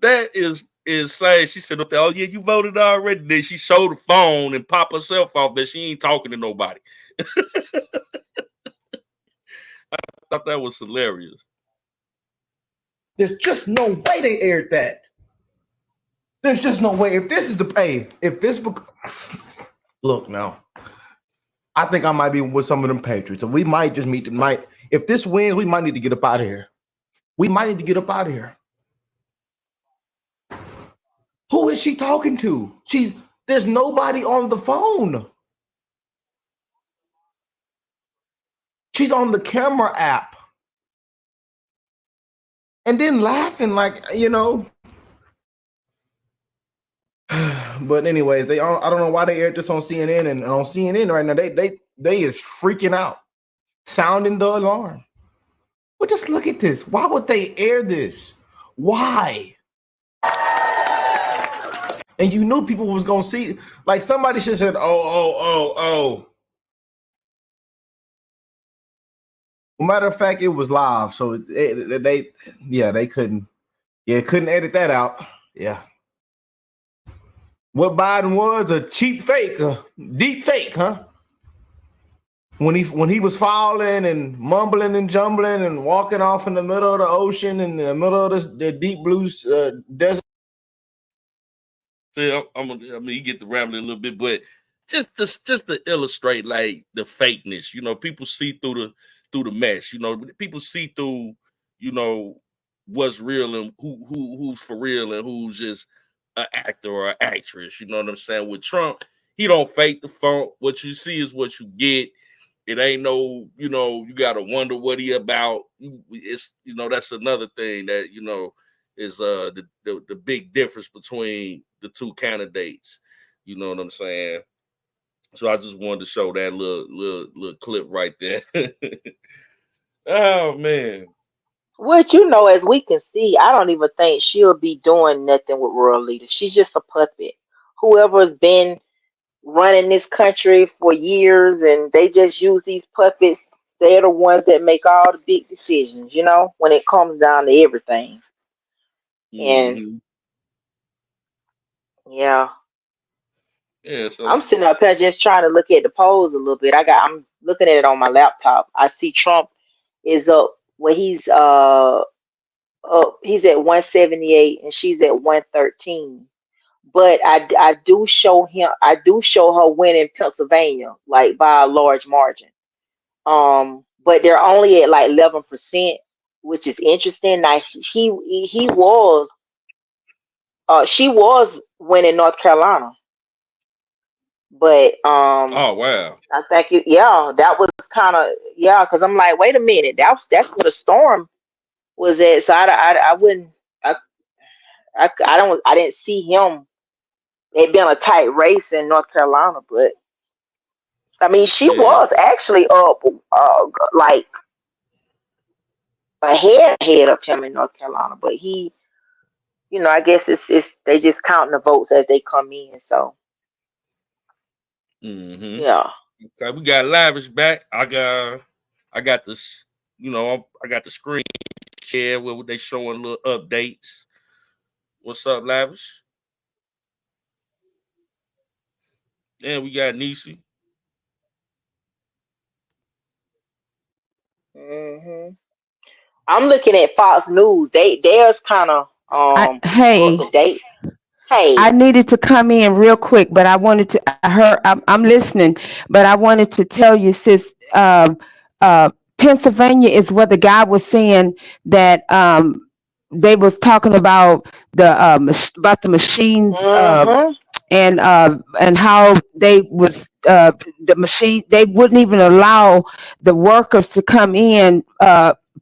That is insane. She said up there, oh yeah, you voted already. Then she showed the phone and pop herself off that she ain't talking to nobody. I thought that was hilarious. There's just no way they aired that. There's just no way. If this is the pay, if this look now, I think I might be with some of them Patriots. So we might just meet them. If this wins, we might need to get up out of here. We might need to get up out of here. Who is she talking to? There's nobody on the phone. She's on the camera app. And then laughing like, you know. But anyways, I don't know why they aired this on CNN, and on CNN right now, they is freaking out, sounding the alarm. But just look at this. Why would they air this? Why? And you knew people was gonna see, like somebody should have said, oh. Matter of fact, it was live, so they couldn't edit that out. Yeah. What Biden was, a cheap fake, a deep fake, huh? When he was falling and mumbling and jumbling and walking off in the middle of the ocean in the middle of the deep blue desert. See, you get the rambling a little bit, but just to illustrate like the fakeness, you know, people see through the mesh, you know, people see through, you know, what's real and who's for real and who's just an actor or an actress. You know what I'm saying? With Trump, he don't fake the funk. What you see is what you get. It ain't no, you know, you gotta wonder what he about. It's, you know, that's another thing that, you know, is the big difference between the two candidates. You know what I'm saying? So I just wanted to show that little clip right there. Oh man. what you know, as we can see, I don't even think she'll be doing nothing with world leaders. She's just a puppet. Whoever's been running this country for years and they just use these puppets, they're the ones that make all the big decisions, you know, when it comes down to everything. And yeah. Yeah, so I'm sitting up here just trying to look at the polls a little bit. I'm looking at it on my laptop. I see Trump is up. Well, he's at 178 and she's at 113. But I do show her winning Pennsylvania, like by a large margin. But they're only at like 11%, which is interesting. Now he was She was winning North Carolina, but Oh wow. I think that was kind of because I'm like, wait a minute, that's where the storm was at. So I wouldn't I didn't see him. It being a tight race in North Carolina, but I mean, she was actually up like ahead of him in North Carolina, but he, I guess it's they just counting the votes as they come in. So yeah. Okay, we got Lavish back. I got this. I got the screen share where they showing little updates. What's up, Lavish? And we got Niecy. I'm looking at Fox News. Theirs kind of Hey, up to date. Hey, I needed to come in real quick, but I wanted to. I'm listening, but I wanted to tell you, sis. Pennsylvania is where the guy was saying that they was talking about about the machines and how they was the machine. They wouldn't even allow the workers to come in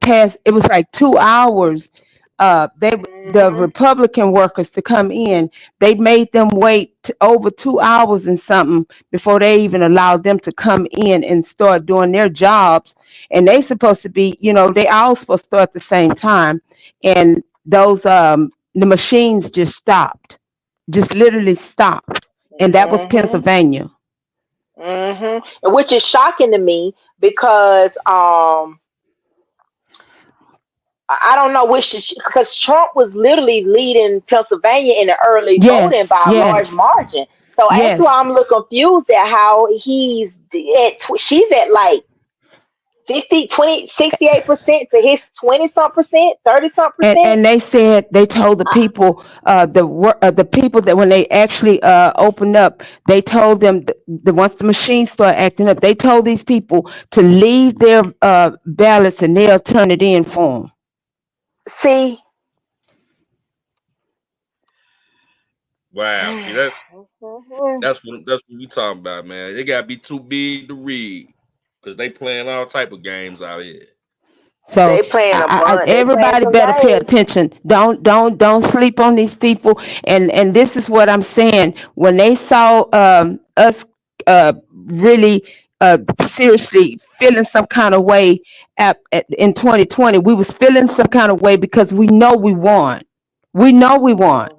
past. It was like 2 hours. The Republican workers to come in, they made them wait over 2 hours and something before they even allowed them to come in and start doing their jobs. And they supposed to be, they all supposed to start at the same time. And those the machines just stopped, just literally stopped. And that was Pennsylvania. Which is shocking to me because I don't know because Trump was literally leading Pennsylvania in the early voting by a large margin. So that's why I'm a little confused at how she's at like 50, 20, 68% to his 20-something percent, 30-something percent. And they said, they told the people, the people that when they actually opened up, they told them that once the machines start acting up, they told these people to leave their ballots and they'll turn it in for them. See? Wow. See, that's what we talking about, man. They gotta be too big to read because they playing all type of games out here. So they playing everybody better pay attention. Don't sleep on these people. And this is what I'm saying. When they saw us really seriously feeling some kind of way in 2020, we was feeling some kind of way because we know we won. We know we won.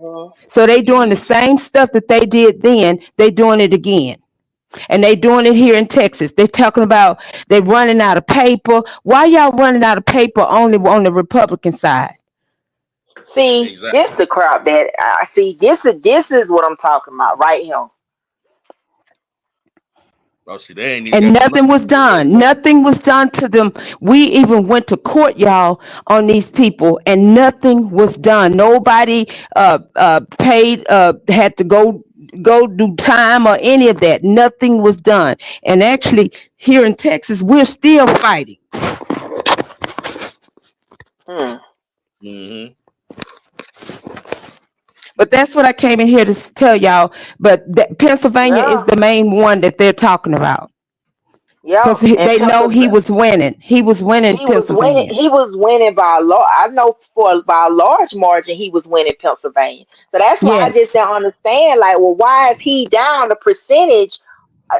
So they doing the same stuff that they did then. They doing it again. And they doing it here in Texas. They're talking about they running out of paper. Why y'all running out of paper only on the Republican side? See, this the crowd that I see. This is what I'm talking about right here. Oh, see, they ain't even And nothing was done. Nothing was done to them. We even went to court, y'all, on these people, and nothing was done. Nobody paid, had to go do time or any of that. Nothing was done. And actually, here in Texas, we're still fighting. But that's what I came in here to tell y'all. But Pennsylvania is the main one that they're talking about. Yeah, because they know he was winning. He was winning Pennsylvania. He was winning by a lot. I know by a large margin he was winning Pennsylvania. So that's why I just don't understand. Like, well, why is he down the percentage?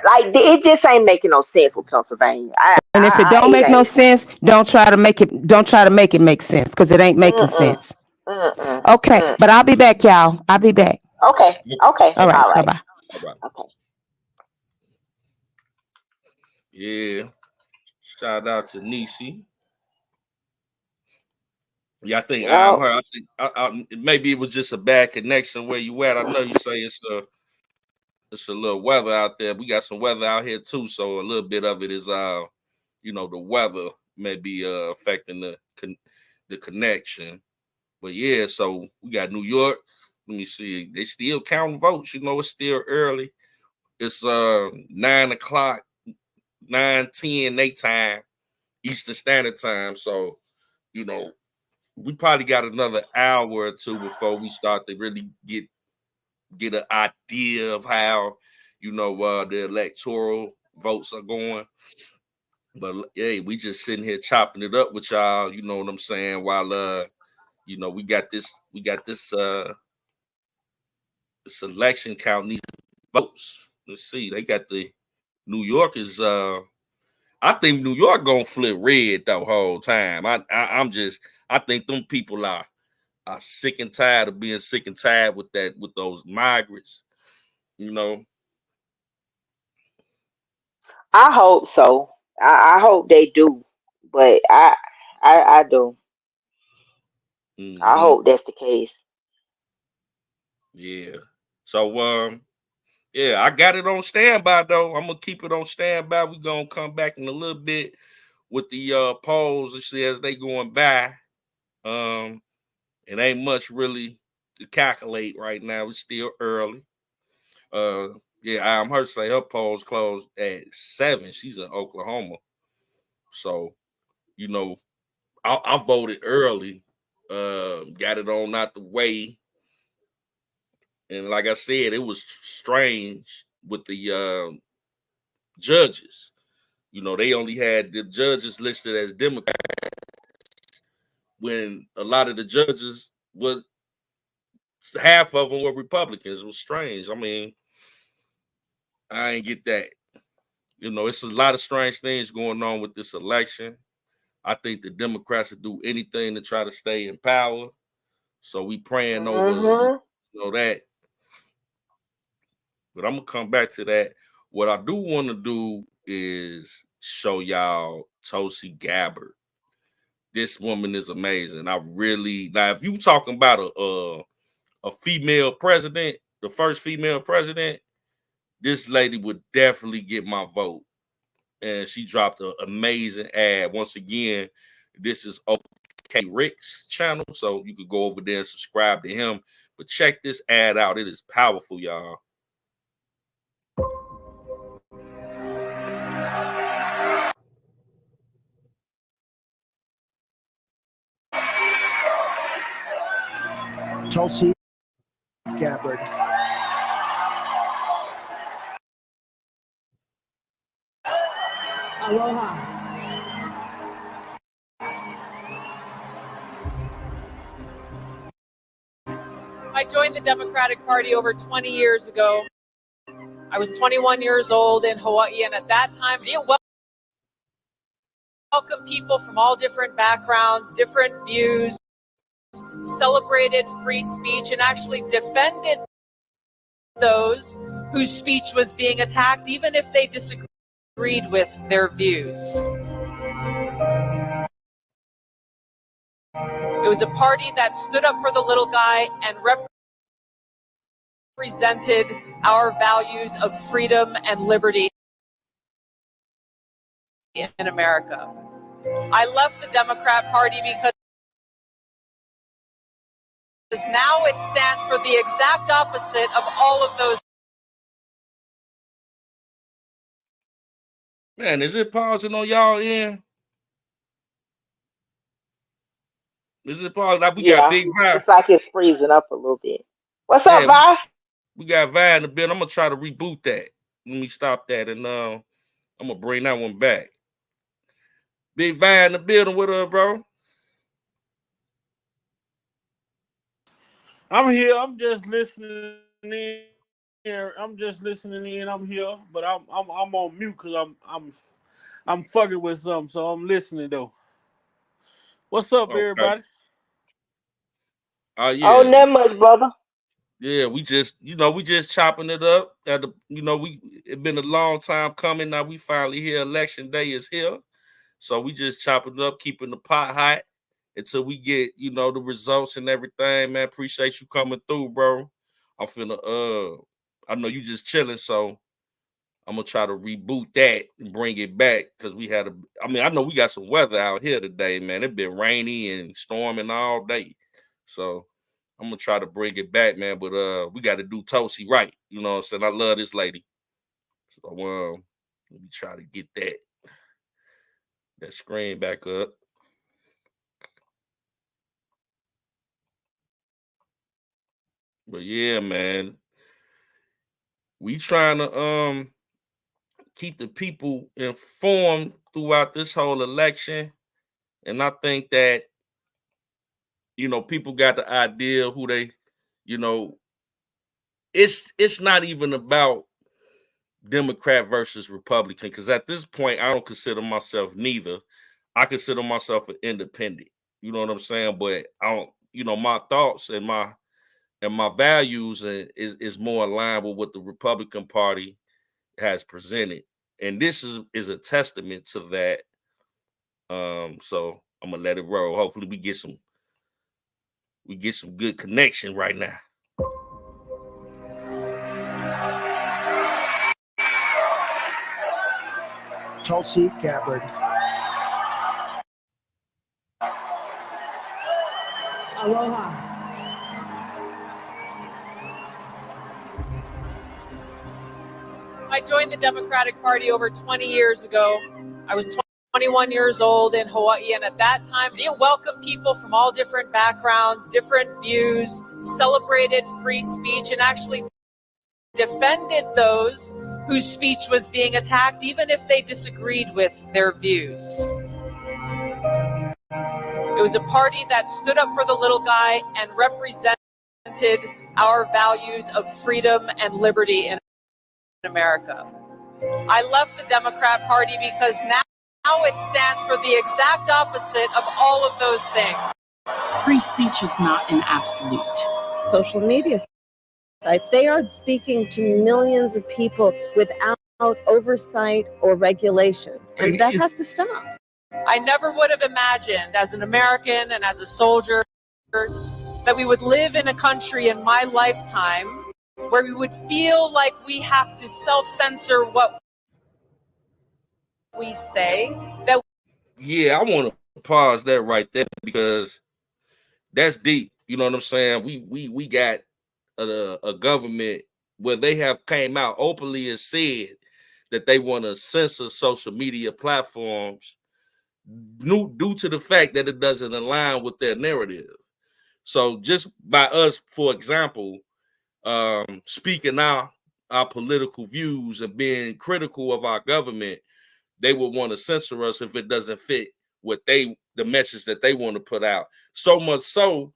Like, it just ain't making no sense with Pennsylvania. And if it don't make no sense, don't try to make it. Don't try to make it make sense because it ain't making sense. Okay, but I'll be back, y'all. I'll be back. Okay. All right. Bye bye. Okay. Yeah. Shout out to Niecy. Yeah, I think I think maybe it was just a bad connection where you at. I know you say it's a little weather out there. We got some weather out here too, so a little bit of it is the weather may be affecting the connection. But yeah, so we got New York. Let me see. They still counting votes. It's still early. It's 9 o'clock, 9:10 they time, Eastern Standard Time. So, we probably got another hour or two before we start to really get an idea of how, the electoral votes are going. But hey, we just sitting here chopping it up with y'all, you know what I'm saying, while we got this this election count needs votes. Let's see. They got the New York is I think New York gonna flip red the whole time. I think them people are sick and tired of being sick and tired with those migrants, I hope so. I hope they do, but I do. I Mhm. hope that's the case. Yeah. So yeah, I got it on standby though. I'm gonna keep it on standby. We're gonna come back in a little bit with the polls and see as they going by. It ain't much really to calculate right now. It's still early. Yeah, I'm her say her polls closed at 7. She's in Oklahoma. So, I voted early. Got it on out the way. And like I said, it was strange with the judges. They only had the judges listed as Democrats when a lot of the judges half of them were Republicans. It was strange. I mean, I ain't get that. It's a lot of strange things going on with this election. I think the Democrats will do anything to try to stay in power. So we praying over that. But I'm gonna come back to that. What I do want to do is show y'all Tulsi Gabbard. This woman is amazing. Now, if you talking about a female president, the first female president, this lady would definitely get my vote. And she dropped an amazing ad. Once again, this is OK Rick's channel, so you could go over there and subscribe to him. But check this ad out. It is powerful, y'all. Tulsi Gabbard. Aloha. I joined the Democratic Party over 20 years ago. I was 21 years old in Hawaii, and at that time, it welcomed people from all different backgrounds, different views, celebrated free speech, and actually defended those whose speech was being attacked, even if they disagreed with their views. It was a party that stood up for the little guy and represented our values of freedom and liberty in America. I left the Democrat Party because now it stands for the exact opposite of all of those. Man, is it pausing on y'all end? Is it pausing? Like we got Big Vi. It's like it's freezing up a little bit. What's up, Vi? We got Vi in the building. I'm gonna try to reboot that. Let me stop that, and I'm gonna bring that one back. Big Vi in the building with her, bro. I'm here. I'm just listening in. I'm just listening in. I'm here, but I'm on mute because I'm fucking with something, so I'm listening though. What's up, everybody? Oh yeah. Oh, not much, brother. Yeah, we just chopping it up. It's been a long time coming. Now we finally here. Election day is here, so we just chopping it up, keeping the pot hot until we get the results and everything. Man, appreciate you coming through, bro. I'm finna I know you just chilling, so I'm gonna try to reboot that and bring it back because I know we got some weather out here today, man. It's been rainy and storming all day, so I'm gonna try to bring it back, man. But we got to do Tulsi right, you know what I'm saying? I love this lady, so let me try to get that screen back up. But yeah, man, we trying to keep the people informed throughout this whole election, and I think that people got the idea who they, it's not even about Democrat versus Republican, because at this point I don't consider myself neither. I consider myself an independent. You know what I'm saying? But I don't, my thoughts and my values is more aligned with what the Republican Party has presented, and this is a testament to that. So I'm gonna let it roll. Hopefully we get some good connection right now. Tulsi Gabbard. Aloha. I joined the Democratic Party over 20 years ago. I was 21 years old in Hawaii, and at that time, it welcomed people from all different backgrounds, different views, celebrated free speech, and actually defended those whose speech was being attacked, even if they disagreed with their views. It was a party that stood up for the little guy and represented our values of freedom and liberty in America. I left the Democrat Party because now it stands for the exact opposite of all of those things. Free speech is not an absolute. Social media sites, they are speaking to millions of people without oversight or regulation, and that has to stop. I never would have imagined, as an American and as a soldier, that we would live in a country in my lifetime where we would feel like we have to self-censor what we say. Yeah, I want to pause that right there, because that's deep. You know what I'm saying? We got a government where they have came out openly and said that they want to censor social media platforms due to the fact that it doesn't align with their narrative. So just by us, for example, speaking our political views and being critical of our government, they would want to censor us if it doesn't fit what the message that they want to put out. So much so,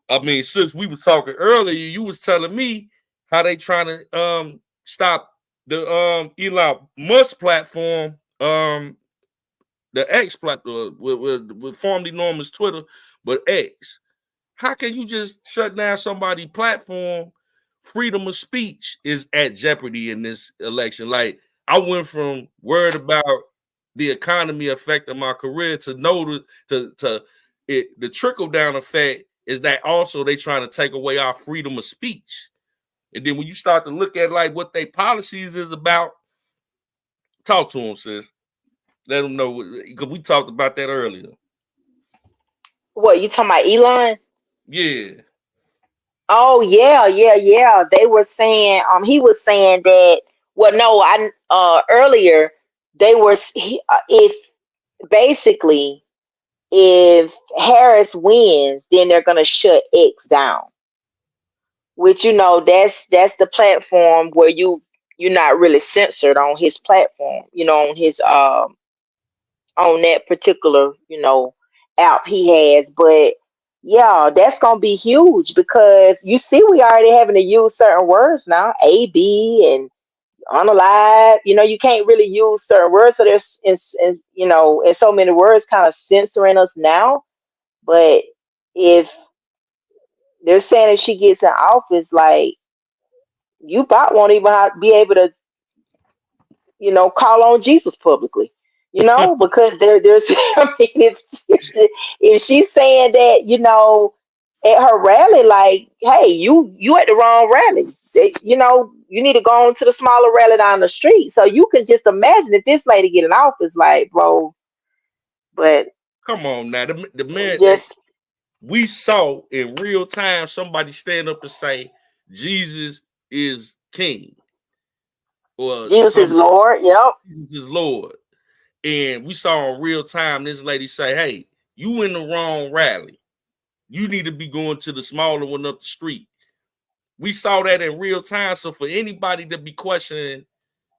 I mean, since we was talking earlier, you was telling me how they trying to stop the Elon Musk platform, the X platform, with formerly known as Twitter, but X. How can you just shut down somebody's platform? Freedom of speech is at jeopardy in this election. Like, I went from worried about the economy affecting my career to know the trickle down effect is that also they trying to take away our freedom of speech. And then when you start to look at like what their policies is about, talk to them, sis. Let them know, because we talked about that earlier. What, you talking about Elon? Yeah. Oh yeah. They were saying, he was saying that. Well, no, earlier they were if basically if Harris wins, then they're gonna shut X down. Which that's the platform where you're not really censored on his platform. On his on that particular app he has, but. Yeah, that's gonna be huge, because you see we already having to use certain words now, AB and unalive. You can't really use certain words, so there's in so many words kind of censoring us now. But if they're saying if she gets in office, like, you about won't even be able to call on Jesus publicly. Because there's I mean, if she's saying that, at her rally, like, hey, you at the wrong rally. You need to go on to the smaller rally down the street. So you can just imagine if this lady get in office, like, bro. But come on now, the man just we saw in real time somebody stand up and say Jesus is King, or Jesus is Lord. Yep, Jesus is Lord. And we saw in real time this lady say, hey, you in the wrong rally. You need to be going to the smaller one up the street. we saw that in real time. So for anybody to be questioning,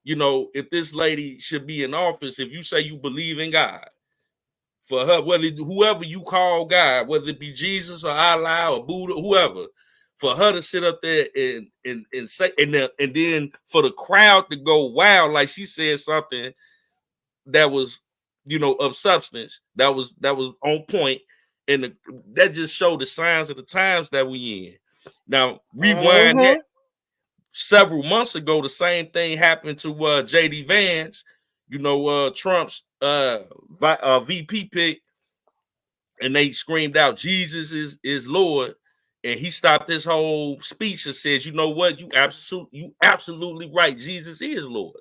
you know, if this lady should be in office, if you say you believe in God, for her, whoever you call God, whether it be Jesus or Allah or Buddha, whoever, for her to sit up there and say, and then for the crowd to go wild, like she said something that was, you know, of substance, that was on point, and that just showed the signs of the times that we in. Now rewind that. Several months ago, the same thing happened to JD Vance, you know, Trump's VP pick, and they screamed out, Jesus is Lord. And he stopped this whole speech and says, you know what? You absolutely right. Jesus is Lord.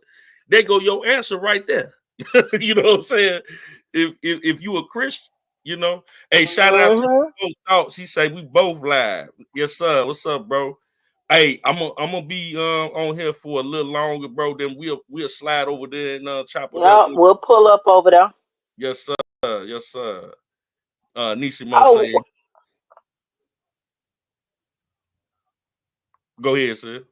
There go your answer right there. You know what I'm saying? If you a Christian, you know. Hey, shout out to both thoughts. He say we both live. Yes, sir. What's up, bro? Hey, I'm gonna be on here for a little longer, bro. Then we'll slide over there and chop it up. We'll pull up over there. Yes, sir. Yes, sir. Nishimo Oh, saying, go ahead, sir.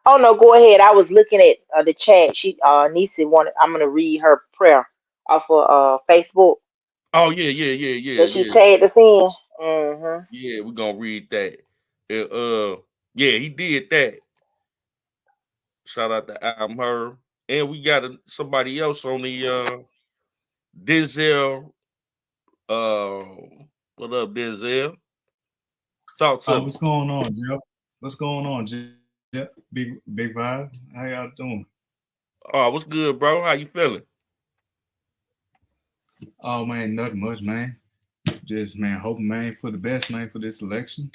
oh no, go ahead. I was looking at the chat. She Nisi wanted. I'm gonna read her prayer off of Facebook. Oh yeah. That she tagged us in. Yeah, we're gonna read that. Yeah, he did that. Shout out to Adam Herb. And we got somebody else on the Denzel. What up, Denzel? Talk to me. What's going on, Jeff? What's going on, Jeff? Big Vibe. How y'all doing? Oh, what's good, bro? How you feeling? Oh man, nothing much, man. Just man, hoping, man, for the best, man, for this election.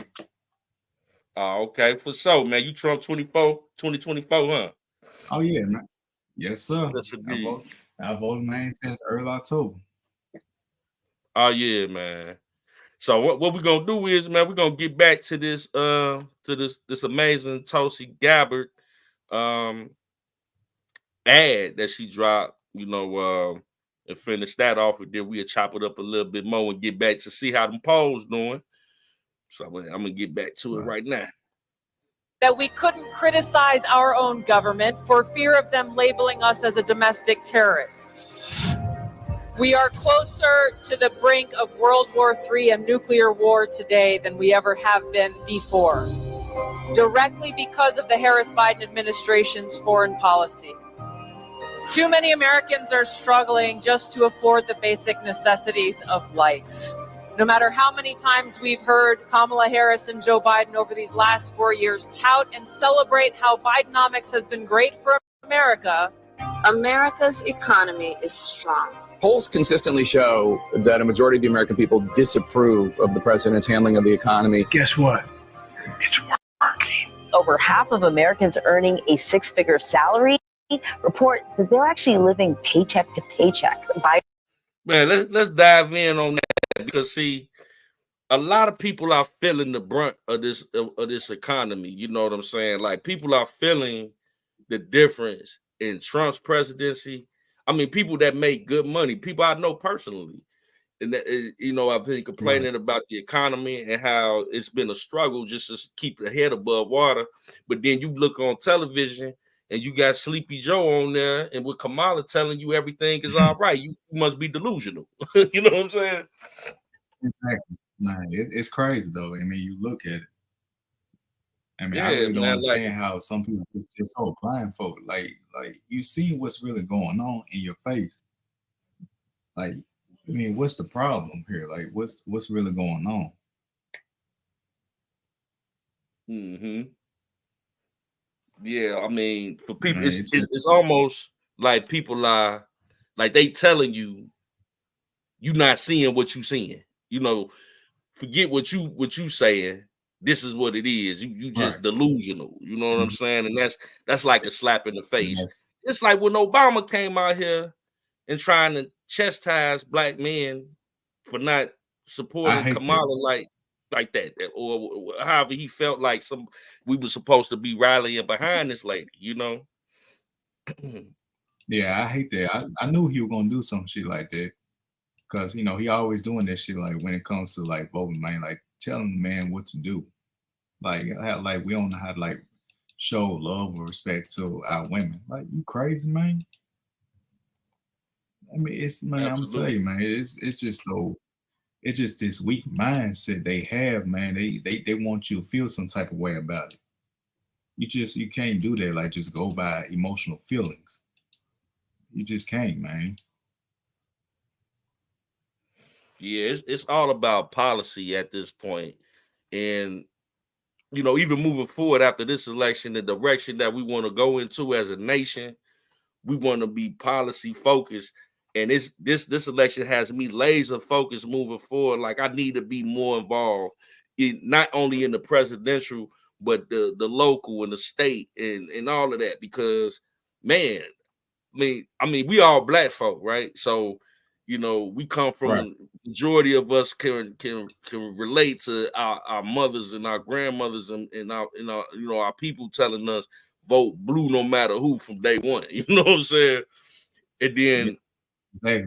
Oh, okay. For so, man, you Trump 2024, huh? Oh yeah, man. Yes, sir. Yes, indeed. I voted, man, since early October. Oh yeah, man. So what we're gonna do is, man, we're gonna get back to this this amazing Tulsi Gabbard ad that she dropped, you know, and finish that off, and then we'll chop it up a little bit more and get back to see how them polls doing. So I'm gonna get back to it right now. That we couldn't criticize our own government for fear of them labeling us as a domestic terrorist. We are closer to the brink of World War III and nuclear war today than we ever have been before, directly because of the Harris-Biden administration's foreign policy. Too many Americans are struggling just to afford the basic necessities of life. No matter how many times we've heard Kamala Harris and Joe Biden over these last 4 years tout and celebrate how Bidenomics has been great for America, America's economy is strong. Polls consistently show that a majority of the American people disapprove of the president's handling of the economy. Guess what? It's working. Over half of Americans earning a six-figure salary report that they're actually living paycheck to paycheck. Man, let's dive in on that, because see, a lot of people are feeling the brunt of this economy. You know what I'm saying? Like, people are feeling the difference in Trump's presidency. I mean, people that make good money, people I know personally, and that, you know, I've been complaining about the economy and how it's been a struggle just to keep the head above water. But then you look on television and you got Sleepy Joe on there, and with Kamala telling you everything is all right, you must be delusional. You know what I'm saying? Exactly. Man, it's crazy though. I mean, you look at it. I mean, Yeah, I really don't man, understand how some people just so blindfolded. Like you see what's really going on in your face. Like, I mean, what's the problem here? Like, what's really going on? Mm-hmm. Yeah, I mean, for people, Man, it's almost like people are like they telling you not seeing what you seeing. You know, forget what you saying. This is what it is. You just delusional. You know what I'm saying? And that's like a slap in the face. It's like when Obama came out here and trying to chastise black men for not supporting Kamala like that, or however he felt like we were supposed to be rallying behind this lady, you know. Yeah, I hate that. I knew he was gonna do some shit like that, because you know he always doing that shit. Like when it comes to like voting, man, like telling the man what to do. Like we don't know how to like show love or respect to our women. Like, you crazy, man? I mean, it's, man, I'm telling you, man, it's just so, it's just this weak mindset they have, man. They want you to feel some type of way about it. You can't do that. Like, just go by emotional feelings. You just can't, man. Yeah, it's all about policy at this point. And, you know, even moving forward after this election, the direction that we want to go into as a nation, we want to be policy focused. And this election has me laser focused moving forward. Like, I need to be more involved in not only in the presidential, but the local and the state and all of that. Because, man, I mean, we all black folk, right? So, you know, we come from Right. majority of us can relate to our mothers and our grandmothers and our you know, our people telling us vote blue no matter who from day one. You know what I'm saying? And then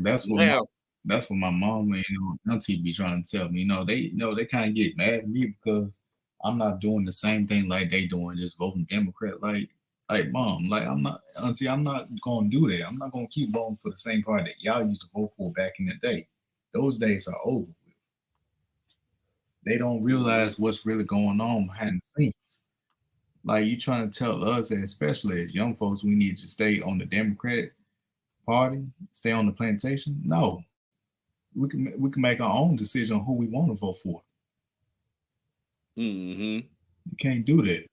That's what now, my mom and auntie be trying to tell me. They kind of get mad at me because I'm not doing the same thing like they doing, just voting Democrat. Like, mom, like, I'm not, auntie, I'm not gonna do that. I'm not gonna keep voting for the same party that y'all used to vote for back in the day. Those days are over with. They don't realize what's really going on behind the scenes. Like, you trying to tell us, and especially as young folks, we need to stay on the Democratic Party, stay on the plantation? No. We can make our own decision on who we want to vote for. You can't do that.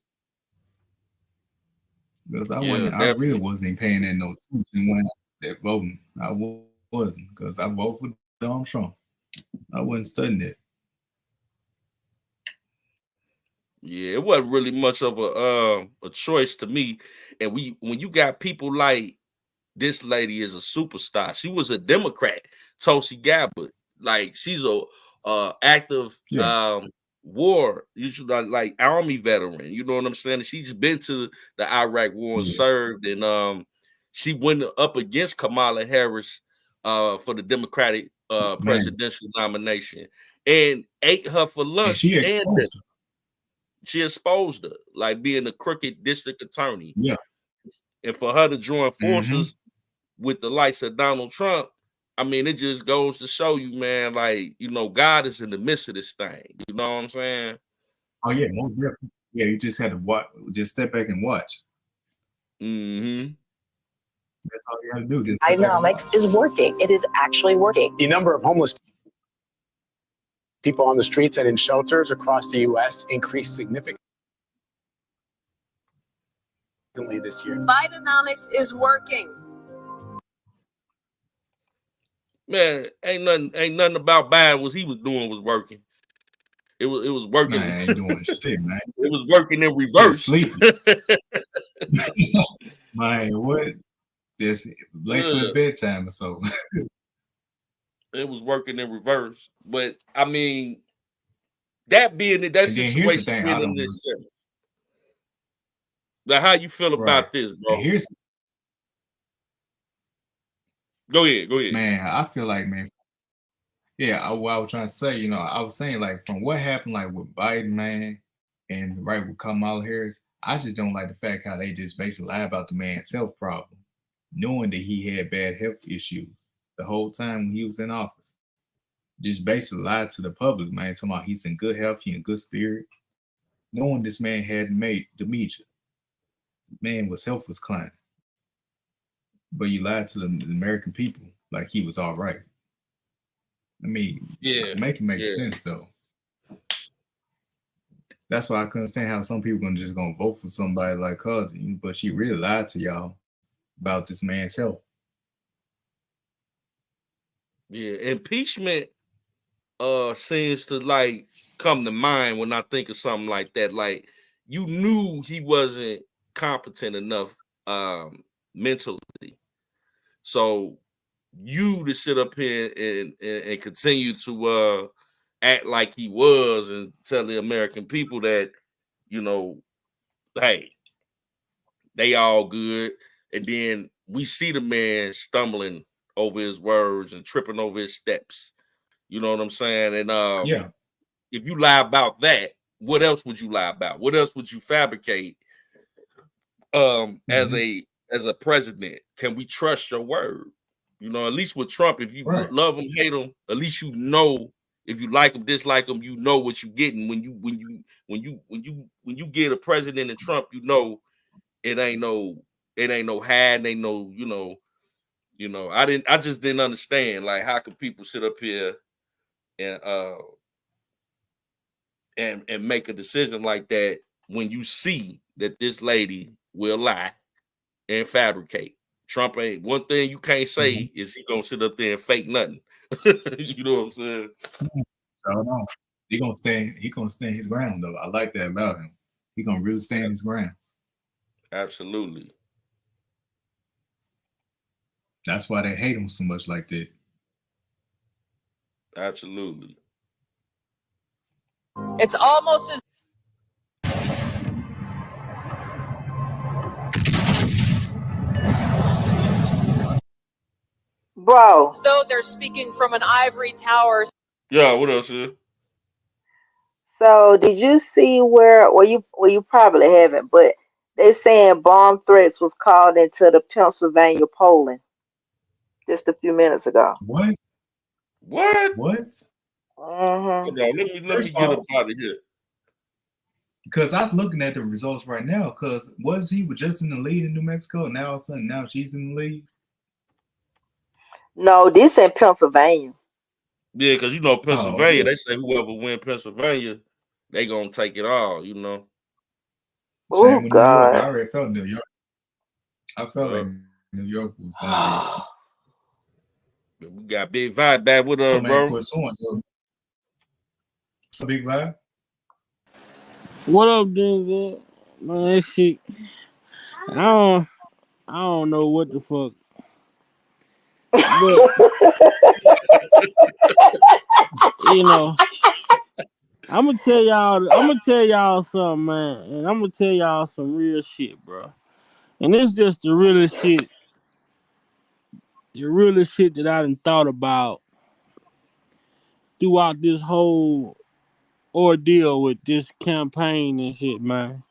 Because I really wasn't paying that no attention when I was voting. I wasn't, because I voted for Donald Trump. I wasn't studying it. yeah, it wasn't really much of a choice to me. And when you got people like this lady is a superstar. She was a Democrat, Tulsi Gabbard. Like, she's a active war, like Army veteran. You know what I'm saying? She's been to the Iraq War and served, and she went up against Kamala Harris for the Democratic presidential nomination and ate her for lunch. She exposed her, like being a crooked district attorney. Yeah. And for her to join forces with the likes of Donald Trump, I mean, it just goes to show you, man, like, you know, God is in the midst of this thing. You know what I'm saying? Oh, yeah, most definitely. Yeah, you just had to watch, just step back and watch. Mm-hmm. That's all you have to do. Just Bidenomics is working. It is actually working. The number of homeless people on the streets and in shelters across the U.S. increased significantly this year. Bidenomics is working. Man, ain't nothing about Biden was doing working. It was working. Man, I ain't doing shit, man. It was working in reverse. Man, what? Just late for his bedtime or so. It was working in reverse. But I mean, that situation being in this center. Now, how you feel about this, bro? Go ahead. Man, I feel like, man. Yeah, what I was trying to say, I was saying, like, from what happened, like, with Biden, man, and with Kamala Harris, I just don't like the fact how they just basically lie about the man's health problem, knowing that he had bad health issues the whole time when he was in office. Just basically lied to the public, man, talking about he's in good health, he in good spirit, knowing this man had made dementia. Man's health was climbing. But you lied to the American people like he was all right. I mean, make it make sense, though. That's why I couldn't understand how some people gonna vote for somebody like her, but she really lied to y'all about this man's health. Yeah, impeachment seems to like come to mind when I think of something like that. Like, you knew he wasn't competent enough mentally. So you to sit up here and continue to act like he was and tell the American people that, hey, they all good. And then we see the man stumbling over his words and tripping over his steps. You know what I'm saying? And if you lie about that, what else would you lie about? What else would you fabricate? As a president, can we trust your word? You know, at least with Trump, if you love him, hate him, at least you know if you like him, dislike him, you know what you're getting when you get a president in Trump, you know it ain't no hide, ain't no, I just didn't understand, like, how could people sit up here and make a decision like that when you see that this lady will lie and fabricate. Trump ain't one thing you can't say is he gonna sit up there and fake nothing. You know what I'm saying? I don't know. He gonna stand his ground though. I like that about him. He gonna really stand his ground. Absolutely. That's why they hate him so much like that. Absolutely. It's almost as Bro. though they're speaking from an ivory tower. Yeah, what else is? So did you see well you probably haven't, but they saying bomb threats was called into the Pennsylvania polling just a few minutes ago. What? What? What? Mm-hmm. Let me get up out of here. Because I'm looking at the results right now. Because was he just in the lead in New Mexico? And now all of a sudden, now she's in the lead. No, this in Pennsylvania. Yeah, because Pennsylvania, they say whoever win Pennsylvania, they gonna take it all, Oh God. I already felt New York. I felt like New York was gonna be. We got Big Vibe back with us, bro. So Big Vibe. What up, Denzel? Man, that shit. I don't know what the fuck. But I'm gonna tell y'all something, man, and I'm gonna tell y'all some real shit, bro. And it's just the realest shit that I done thought about throughout this whole ordeal with this campaign and shit, man.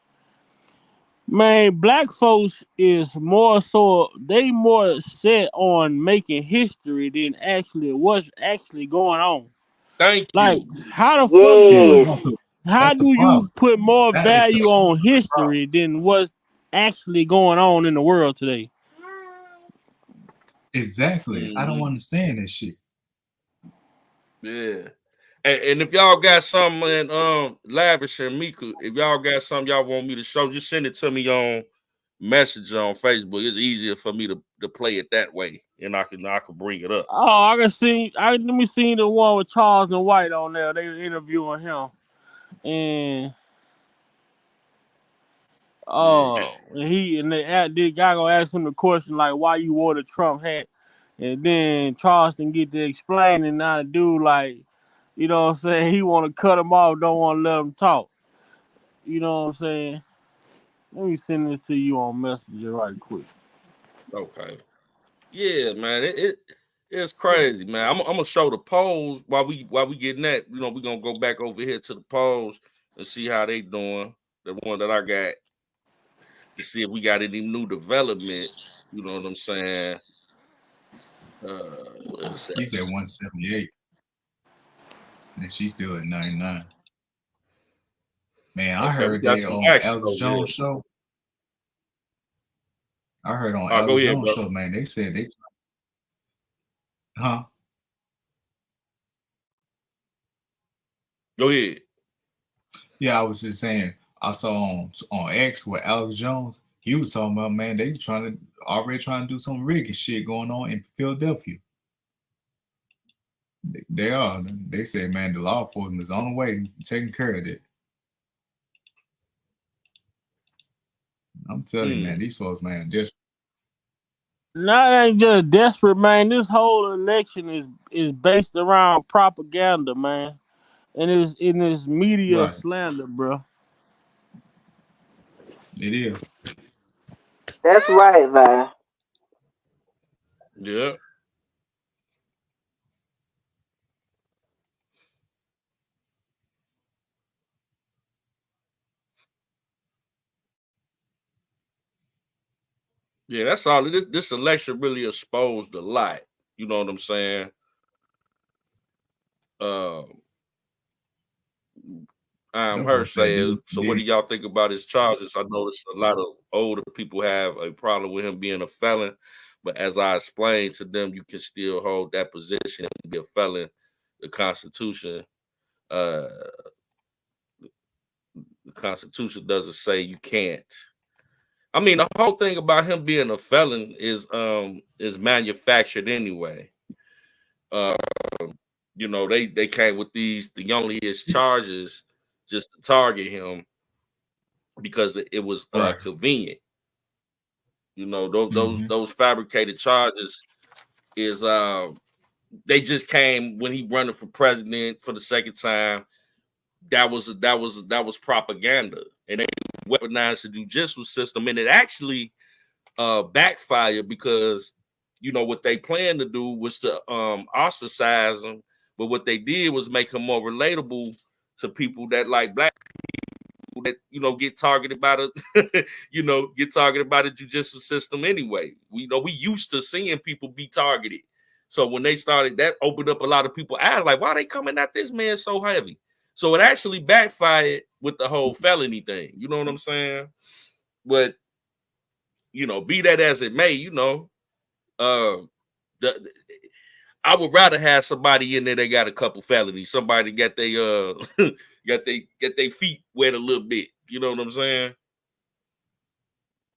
Man, black folks is more set on making history than actually what's actually going on. Thank you. How the Yes. fuck how do you put more value on history than what's actually going on in the world today? Exactly. I don't understand this shit. Yeah. And if y'all got something, Lavish and Mika, if y'all got something y'all want me to show, just send it to me on message on Facebook. It's easier for me to play it that way, and I can bring it up. Oh, I can see. Let me see the one with Charles and White on there. They were interviewing him, and the guy gonna ask him the question like, "Why you wore the Trump hat?" And then Charleston get to explain, and now the dude like, you know what I'm saying? He want to cut him off, don't want to let him talk. You know what I'm saying? Let me send this to you on Messenger right quick. Okay. Yeah, man. It's crazy, man. I'm gonna show the polls while we getting that. We're gonna go back over here to the polls and see how they doing. The one that I got to see if we got any new development. You know what I'm saying? He's at 178. And she's still at 99. Man, I heard they on Alex Jones show. I heard on Alex Jones show, man, they said they Go ahead. Yeah, I was just saying, I saw on X with Alex Jones, he was talking about, man, they already trying to do some rigging shit going on in Philadelphia. They are. They say, man, the law enforcement is on the way taking care of it. I'm telling you, man, these folks, man, just No, it ain't just desperate, man. This whole election is based around propaganda, man, and it's media slander, bro. It is. That's right, Vi. Yeah. Yeah, that's all. This election really exposed a lot. You know what I'm saying? Her saying, so what do y'all think about his charges? I noticed a lot of older people have a problem with him being a felon, but as I explained to them, you can still hold that position and be a felon. The Constitution doesn't say you can't. I mean, the whole thing about him being a felon is manufactured anyway. You know, they came with the youngliest charges just to target him because it was convenient. You know, those fabricated charges is they just came when he running for president for the second time. That was propaganda, and they weaponized the judicial system, and it actually backfired because you know what they planned to do was to ostracize him, but what they did was make him more relatable to people that like black people that get targeted by the get targeted by the judicial system anyway. We used to seeing people be targeted, so when they started, that opened up a lot of people's eyes, like why they coming at this man so heavy. So it actually backfired with the whole felony thing. You know what I'm saying? But be that as it may, I would rather have somebody in there that got a couple felonies, somebody got they got their feet wet a little bit. You know what I'm saying?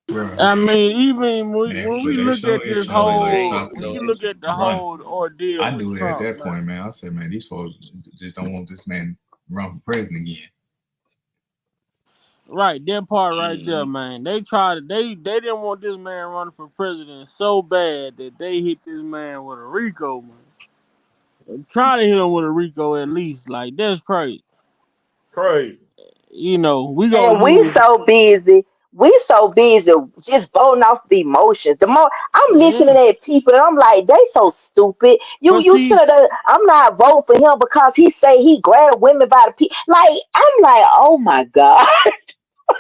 I mean, even when we look at this whole, when you look at the whole ordeal, I do it Trump, at that point, man. I said, man, these folks just don't want this man run for president again. Right, that part right there, man. They didn't want this man running for president so bad that they hit this man with a RICO, man. They try to hit him with a RICO at least. Like, that's crazy. Crazy. We And go. we so busy. We so busy just voting off the emotions. I'm listening at people and I'm like, they so stupid. You sit there, I'm not voting for him because he say he grabbed women by the like. I'm like, oh my God.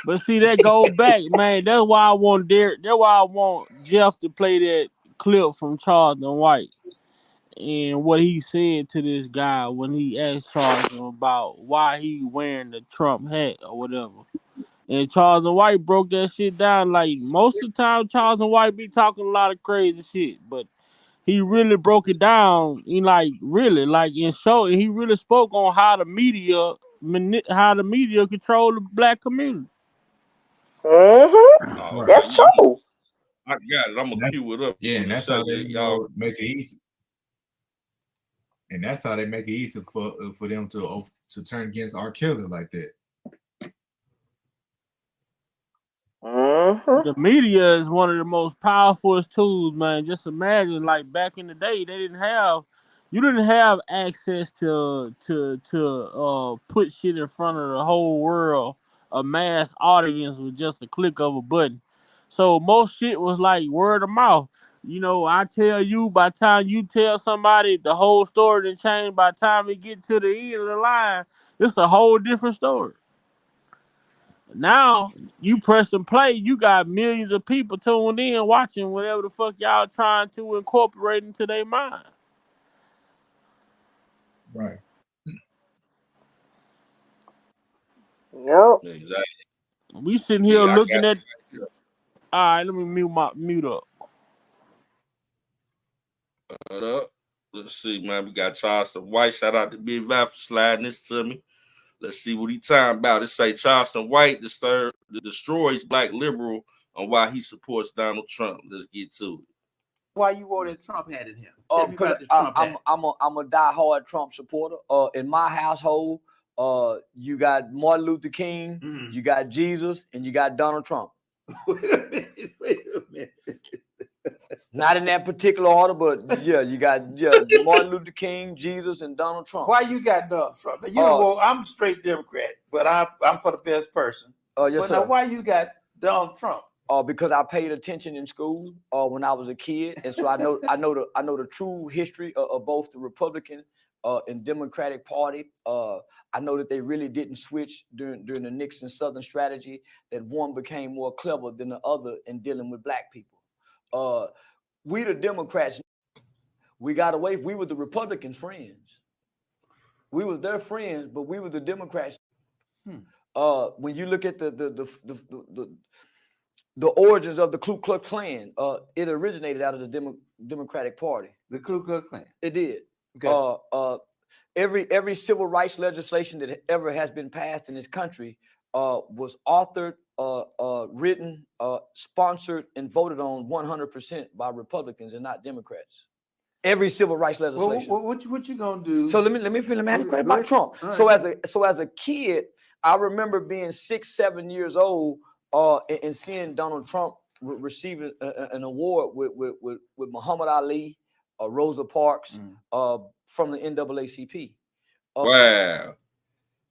But see, that goes back, man. That's why I want That's why I want Jeff to play that clip from Charleston White and what he said to this guy when he asked Charleston about why he wearing the Trump hat or whatever. And Charleston White broke that shit down. Like most of the time, Charleston White be talking a lot of crazy shit, but he really broke it down. He really in show. He really spoke on how the media control the black community. That's true. I got it. I'm gonna cue it up. Yeah, and that's how they make it easy. And that's how they make it easy for them to turn against R. Kelly like that. The media is one of the most powerful tools, man. Just imagine, like back in the day, you didn't have access to put shit in front of the whole world, a mass audience with just a click of a button. So most shit was like word of mouth. I tell you, by the time you tell somebody, the whole story done changed. By the time it get to the end of the line, it's a whole different story. Now you press and play, you got millions of people tuned in watching whatever the fuck y'all trying to incorporate into their mind. Right. Yep. Exactly. We sitting here looking at. All right, let me mute up. Let's see, man. We got Charleston White. Shout out to Big Val for sliding this to me. Let's see what he talking about. It say Charleston White destroys black liberal on why he supports Donald Trump. Let's get to it. Why you wore that Trump hat in here? Because I'm a diehard Trump supporter. In my household, you got Martin Luther King, you got Jesus, and you got Donald Trump. Wait a minute. Not in that particular order, but yeah, you got Martin Luther King, Jesus, and Donald Trump. Why you got Donald Trump? Well, I'm a straight Democrat, but I'm for the best person. Yes, sir. Now, why you got Donald Trump? Because I paid attention in school when I was a kid, and so I know the true history of both the Republican and Democratic Party. I know that they really didn't switch during the Nixon Southern strategy. That one became more clever than the other in dealing with black people. We the Democrats, we got away. We were the Republicans' friends. We was their friends, but we were the Democrats. When you look at the origins of the Ku Klux Klan, it originated out of the Democratic Party. The Ku Klux Klan. It did. Okay. Every civil rights legislation that ever has been passed in this country was authored, written, sponsored, and voted on 100% by Republicans and not Democrats. Every civil rights legislation. Well, what you gonna do? So let me about Trump. Right. So as a kid, I remember being 6, 7 years old, and seeing Donald Trump receiving an award with Muhammad Ali, Rosa Parks, from the NAACP. Wow.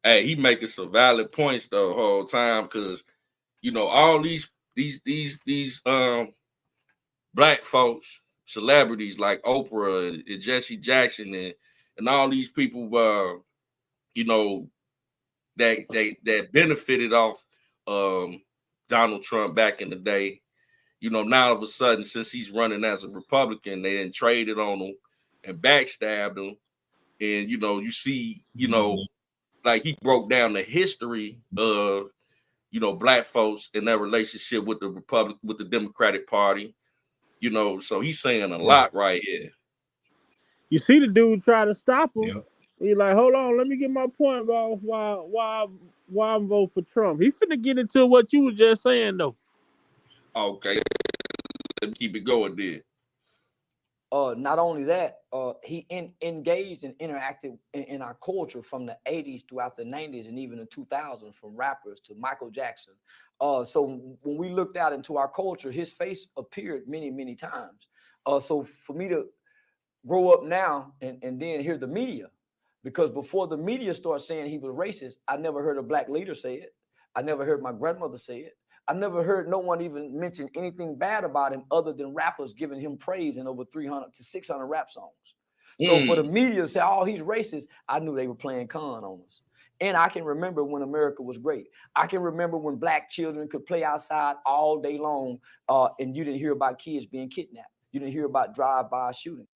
Hey, he making some valid points the whole time, because all these black folks, celebrities like Oprah and Jesse Jackson and all these people that benefited off Donald Trump back in the day. Now all of a sudden, since he's running as a Republican, they then traded on him and backstabbed him. And you see, like he broke down the history of black folks in their relationship with the Democratic Party. So he's saying a lot right here. You see the dude try to stop him. Yep. He's like, hold on, let me get my point about why I'm voting for Trump. He finna get into what you were just saying though. Okay, let me keep it going then. Not only that, he engaged and interacted in our culture from the 80s throughout the 90s and even the 2000s, from rappers to Michael Jackson. So when we looked out into our culture, his face appeared many, many times. So for me to grow up now and then hear the media, because before the media started saying he was racist, I never heard a black leader say it. I never heard my grandmother say it. I never heard no one even mention anything bad about him other than rappers giving him praise in over 300 to 600 rap songs. So for the media to say, oh, he's racist, I knew they were playing con on us. And I can remember when America was great. I can remember when black children could play outside all day long, and you didn't hear about kids being kidnapped. You didn't hear about drive-by shooting.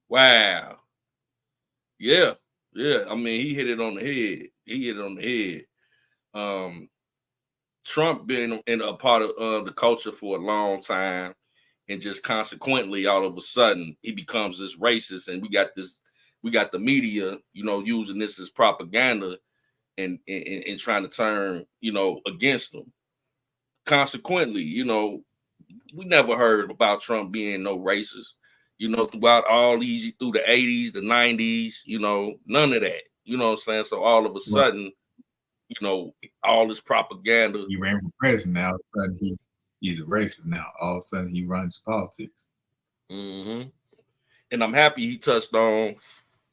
Wow. Yeah. I mean, he hit it on the head. Trump been in a part of the culture for a long time, and just consequently, all of a sudden, he becomes this racist, and we got the media, using this as propaganda and trying to turn, against them. Consequently, we never heard about Trump being no racist, throughout through the 80s, the 90s, none of that, you know what I'm saying? So all of a sudden, all this propaganda. He ran for president. Now all of a sudden he's a racist now. All of a sudden he runs politics. Mm-hmm. And I'm happy he touched on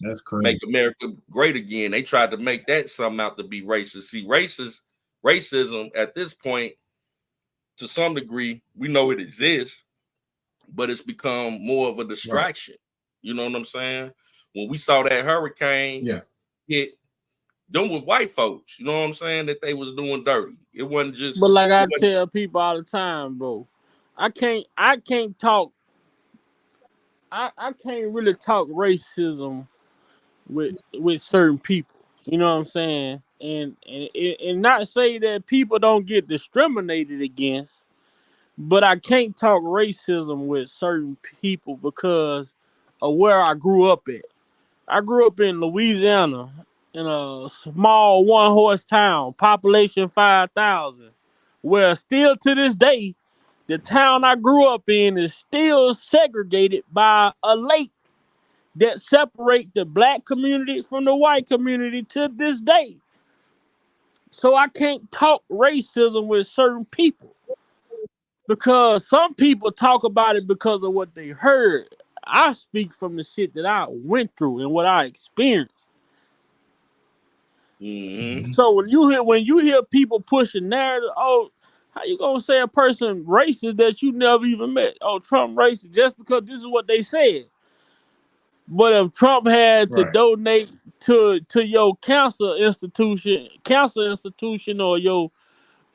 that's crazy. Make America great again. They tried to make that something out to be racist. See, racism at this point, to some degree, we know it exists, but it's become more of a distraction. Right. You know what I'm saying? When we saw that hurricane hit, them with white folks, you know what I'm saying, that they was doing dirty. It wasn't just. But like I tell people all the time, bro, I can't talk. I can't really talk racism with certain people. You know what I'm saying, and not say that people don't get discriminated against, but I can't talk racism with certain people because of where I grew up at. I grew up in Louisiana, in a small one-horse town, population 5,000, where still to this day, the town I grew up in is still segregated by a lake that separate the black community from the white community to this day. So I can't talk racism with certain people because some people talk about it because of what they heard. I speak from the shit that I went through and what I experienced. Mm-hmm. So when you hear people pushing narrative, oh, how you gonna say a person racist that you never even met? Oh, Trump racist just because this is what they said. But if Trump had to donate to your cancer institution or your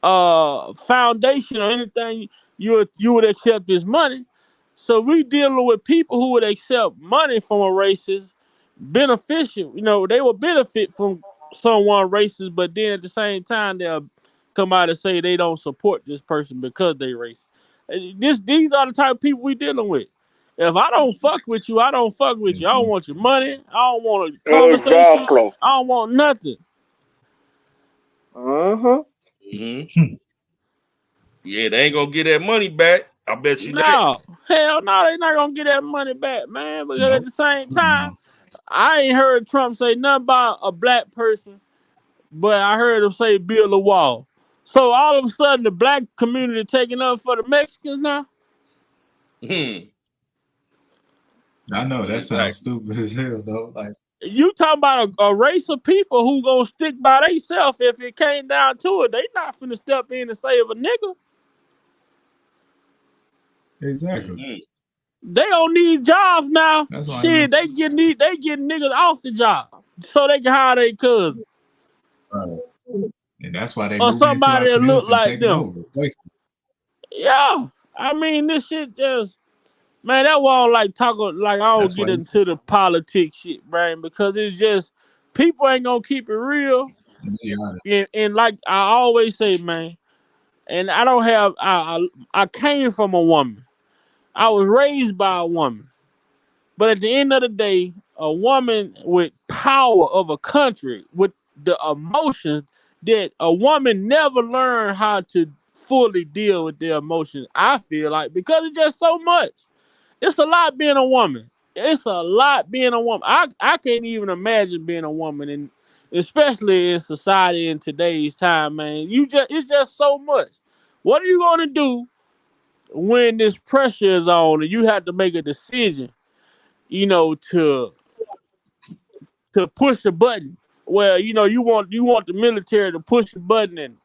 foundation or anything, you would accept his money. So we dealing with people who would accept money from a racist, beneficial. You know, they will benefit from someone racist, but then at the same time they'll come out and say they don't support this person because they racist. These are the type of people we dealing with. If I don't fuck with you, I don't fuck with you. I don't want your money. I don't want a conversation. Exactly. I don't want nothing. Yeah, they ain't gonna get that money back. I bet you that. No, hell no, they not gonna get that money back, man. Because at the same time, I ain't heard Trump say nothing about a black person, but I heard him say build a wall. So all of a sudden, the black community taking up for the Mexicans now. I know that sounds stupid as hell, though. Like, you talking about a race of people who gonna stick by themselves if it came down to it. They not finna step in and save a nigga. exactly. They don't need jobs now. That's why Shit, they get niggas off the job so they can hire their cousin. And that's why they or moving into our somebody that look community, like taking them. over. Basically. Yeah, I mean this shit just, man, that won't like talking like I don't That's get why into the politics shit, man, because it's just people ain't gonna keep it real. And like I always say, man, and I don't have I came from a woman. I was raised by a woman. But at the end of the day, a woman with power of a country, with the emotions that a woman never learned how to fully deal with their emotions, I feel like, because it's just so much. It's a lot being a woman. It's a lot being a woman. I can't even imagine being a woman, and especially in society in today's time, man. It's just so much. What are you gonna do when this pressure is on and you have to make a decision, you know, to push the button? Well, you know, you want the military to push the button, and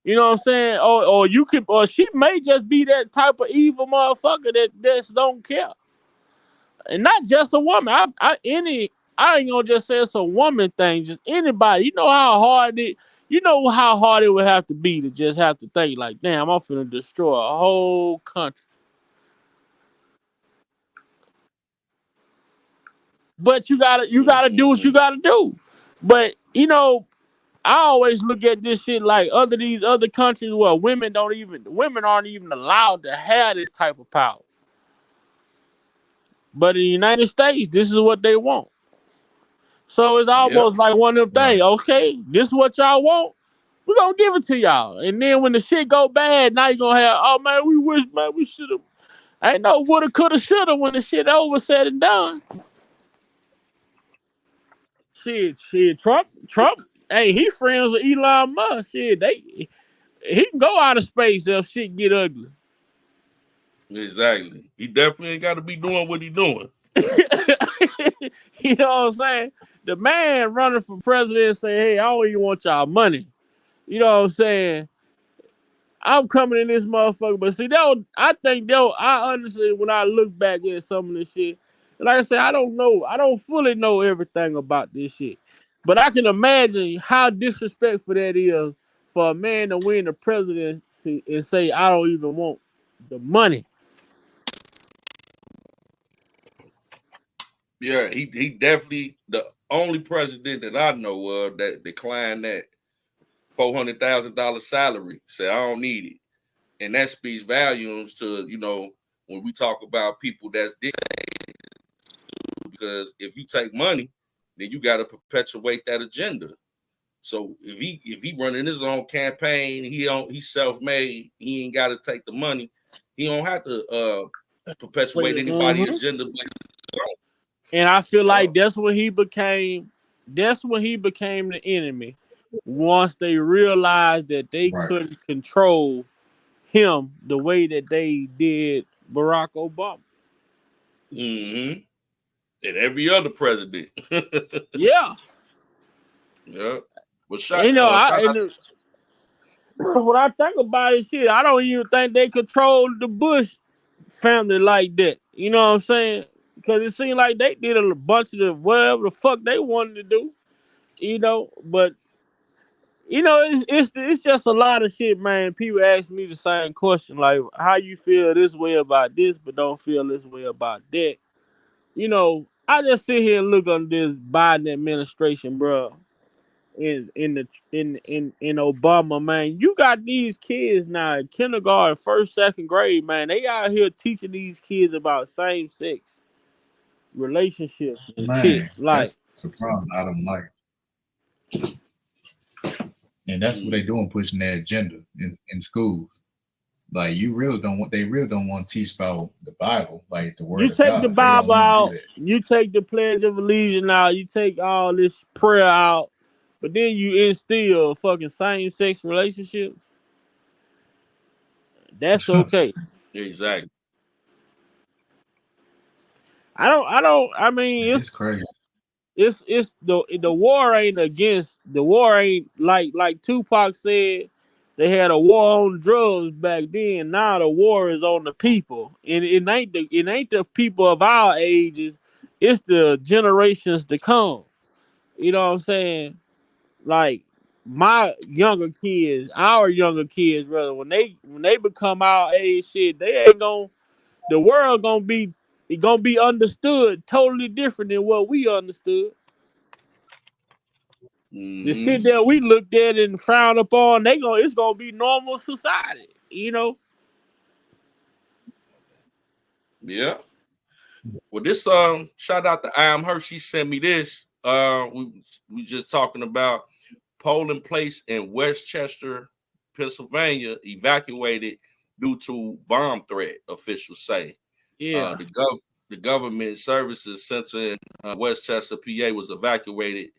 you know what I'm saying? Or you could, or she may just be that type of evil motherfucker that just don't care. And not just a woman. I ain't gonna just say it's a woman thing, just anybody. You know how hard it would have to be to just have to think like, damn, I'm finna destroy a whole country. But you gotta do what you gotta do. But you know, I always look at this shit like these other countries where women aren't even allowed to have this type of power. But in the United States, this is what they want. So it's almost like one of them things. Okay, this is what y'all want. We're gonna give it to y'all. And then when the shit go bad, now you're gonna have, oh man, we wish, man, we should have. Ain't no woulda, coulda, shoulda when the shit over said and done. Shit, Trump, hey, he friends with Elon Musk. Shit, he can go out of space if shit get ugly. Exactly. He definitely ain't got to be doing what he doing. You know what I'm saying? The man running for president say, hey, I don't even want y'all money. You know what I'm saying? I'm coming in this motherfucker. But see, I honestly, when I look back at some of this shit, like I said, I don't fully know everything about this shit. But I can imagine how disrespectful that is for a man to win the presidency and say, I don't even want the money. Yeah, he definitely the only president that I know of that declined that $400,000 salary. Said I don't need it, and that speaks volumes to, you know, when we talk about people that's dictated. Because if you take money, then you got to perpetuate that agenda. So if he running his own campaign, he's self-made. He ain't got to take the money. He don't have to perpetuate anybody's agenda. And I feel like that's when he became the enemy. Once they realized that they couldn't control him the way that they did Barack Obama. Mm-hmm. And every other president. Yeah. Yeah. Well, when I think about it, shit, I don't even think they controlled the Bush family like that. You know what I'm saying? Because it seemed like they did a bunch of whatever the fuck they wanted to do. You know, but You know, it's just a lot of shit, man. People ask me the same question, like, how you feel this way about this, but don't feel this way about that. You know, I just sit here and look on this Biden administration, bro. In Obama, man, you got these kids now in kindergarten, first, second grade, man. They out here teaching these kids about same sex relationships and shit. Man, Like, that's the problem I don't like. And that's what they doing, pushing that agenda in schools. Like they really don't want to teach about the Bible, like the word you of take God. the They don't Bible wanna out, do that. you take the Pledge of Allegiance out, you take all this prayer out, but then you instill fucking same sex relationships. That's okay. Exactly. I mean, It's crazy. It's the war ain't against the war ain't like Tupac said. They had a war on drugs back then. Now the war is on the people, and it ain't the people of our ages. It's the generations to come. You know what I'm saying? Like my younger kids, our younger kids, rather, when they become our age, shit, they ain't gonna. The world gonna be understood totally different than what we understood. The shit that we looked at and frowned upon, it's gonna be normal society, you know. Yeah. Well, this shout out to I Am Her. She sent me this. We just talking about polling place in Westchester, Pennsylvania, evacuated due to bomb threat. Officials say. Yeah. The government services center in Westchester, PA, was evacuated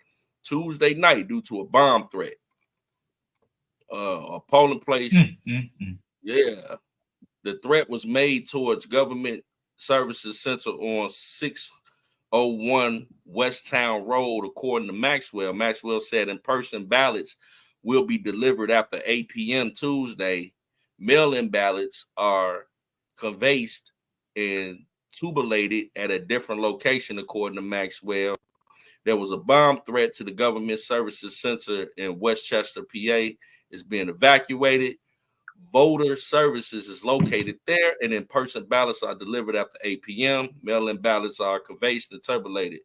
Tuesday night due to a bomb threat. A polling place. Yeah. The threat was made towards Government Services Center on 601 West Town Road, according to Maxwell. Maxwell said in-person ballots will be delivered after 8 p.m. Tuesday. Mail-in ballots are conveyed and tubulated at a different location, according to Maxwell. There was a bomb threat to the Government Services Center in Westchester, PA. It's being evacuated. Voter services is located there, and in-person ballots are delivered after 8 p.m. Mail-in ballots are conveyed and tabulated.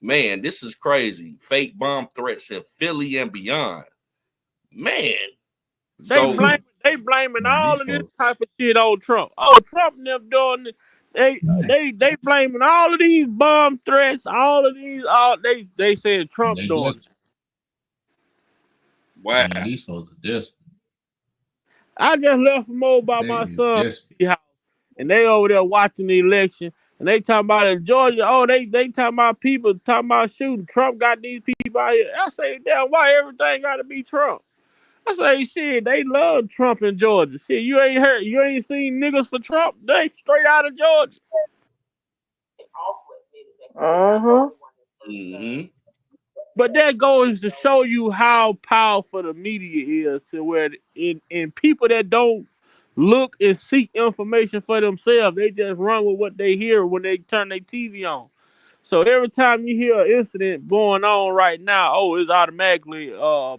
Man, this is crazy. Fake bomb threats in Philly and beyond. Man. They blaming all of this type of shit on Trump. Oh, Trump never doing it. They blaming all of these bomb threats, all of these, they said Trump doing it. Wow. Man, these folks are desperate. I just left from over by my son's house, and they over there watching the election, and they talking about in Georgia. Oh, they talking about people talking about shooting. Trump got these people out here. I say, damn, why everything got to be Trump? I say, shit, they love Trump in Georgia. Shit, you ain't seen niggas for Trump. They straight out of Georgia. But that goes to show you how powerful the media is, to where in people that don't look and seek information for themselves, they just run with what they hear when they turn their TV on. So every time you hear an incident going on right now, it's automatically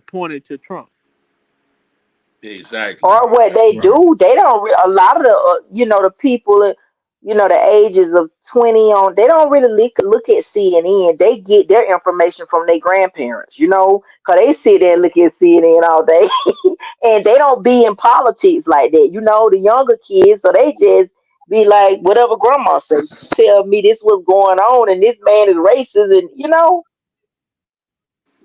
pointed to Trump. Exactly. Or what they do, they don't. A lot of the, the people, the ages of 20 on, they don't really look at CNN. They get their information from their grandparents, because they sit there and look at CNN all day, and they don't be in politics like that. The younger kids, so they just be like, whatever grandma says, tell me this was going on, and this man is racist, and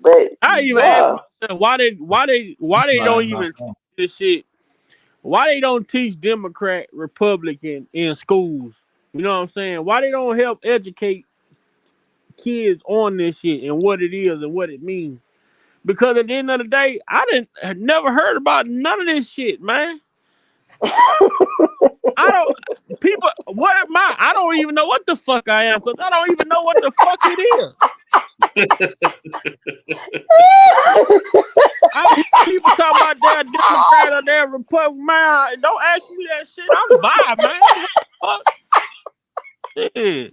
But I even ask myself why they don't even teach this shit. Why they don't teach Democrat, Republican in schools? You know what I'm saying? Why they don't help educate kids on this shit and what it is and what it means? Because at the end of the day, I never heard about none of this shit, man. I don't even know what the fuck I am, because I don't even know what the fuck it is. I hear people talking about their Democrat or their Republican, man. Don't ask me that shit. I'm vibe, man. Shit.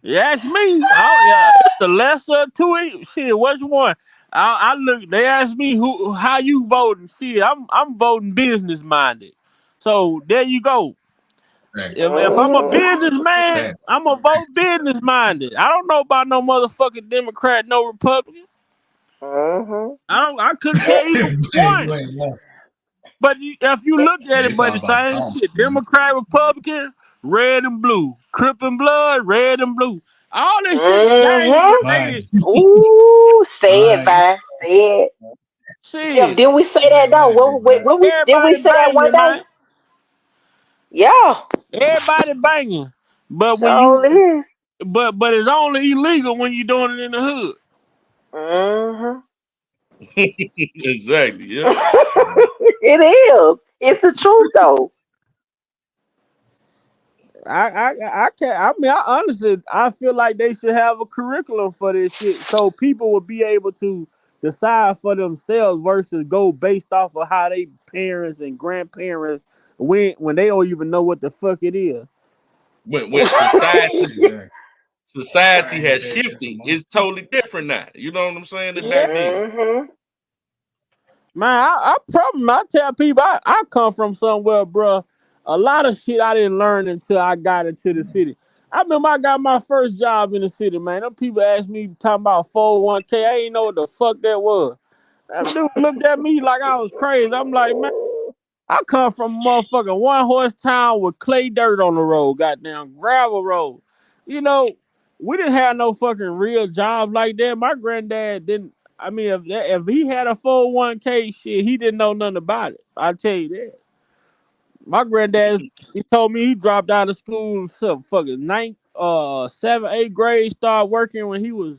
You ask me, it's the lesser two evils. Shit, which one? I look. They asked me how you voting. Shit, I'm voting business minded. So there you go. If I'm a businessman, I'm gonna vote business minded. I don't know about no motherfucking Democrat, no Republican. I couldn't tell you one. But if you look at it, but the same shit. Democrat, Republican, red and blue. Crip and blood, red and blue. All this shit. Ooh, say it, man. Say it. Jeff, did we say that though? Did we say that one day? Man. Yeah. Everybody banging. But when but it's only illegal when you're doing it in the hood. Exactly. Yeah. It is. It's the truth though. I can't. I mean, I honestly, I feel like they should have a curriculum for this shit, so people will be able to decide for themselves versus go based off of how they parents and grandparents when they don't even know what the fuck it is. When society has shifted, it's totally different now. You know what I'm saying? Than back then. Man, I tell people I come from somewhere, bro. A lot of shit I didn't learn until I got into the city. I remember I got my first job in the city, man. Them people asked me talking about 401k. I ain't know what the fuck that was. That dude looked at me like I was crazy. I'm like, man, I come from a motherfucking one-horse town with clay dirt on the road, goddamn gravel road. You know, we didn't have no fucking real job like that. My granddad didn't. I mean, if he had a 401k shit, he didn't know nothing about it. I'll tell you that. My granddad, he told me he dropped out of school fucking 7th, 8th grade, started working when he was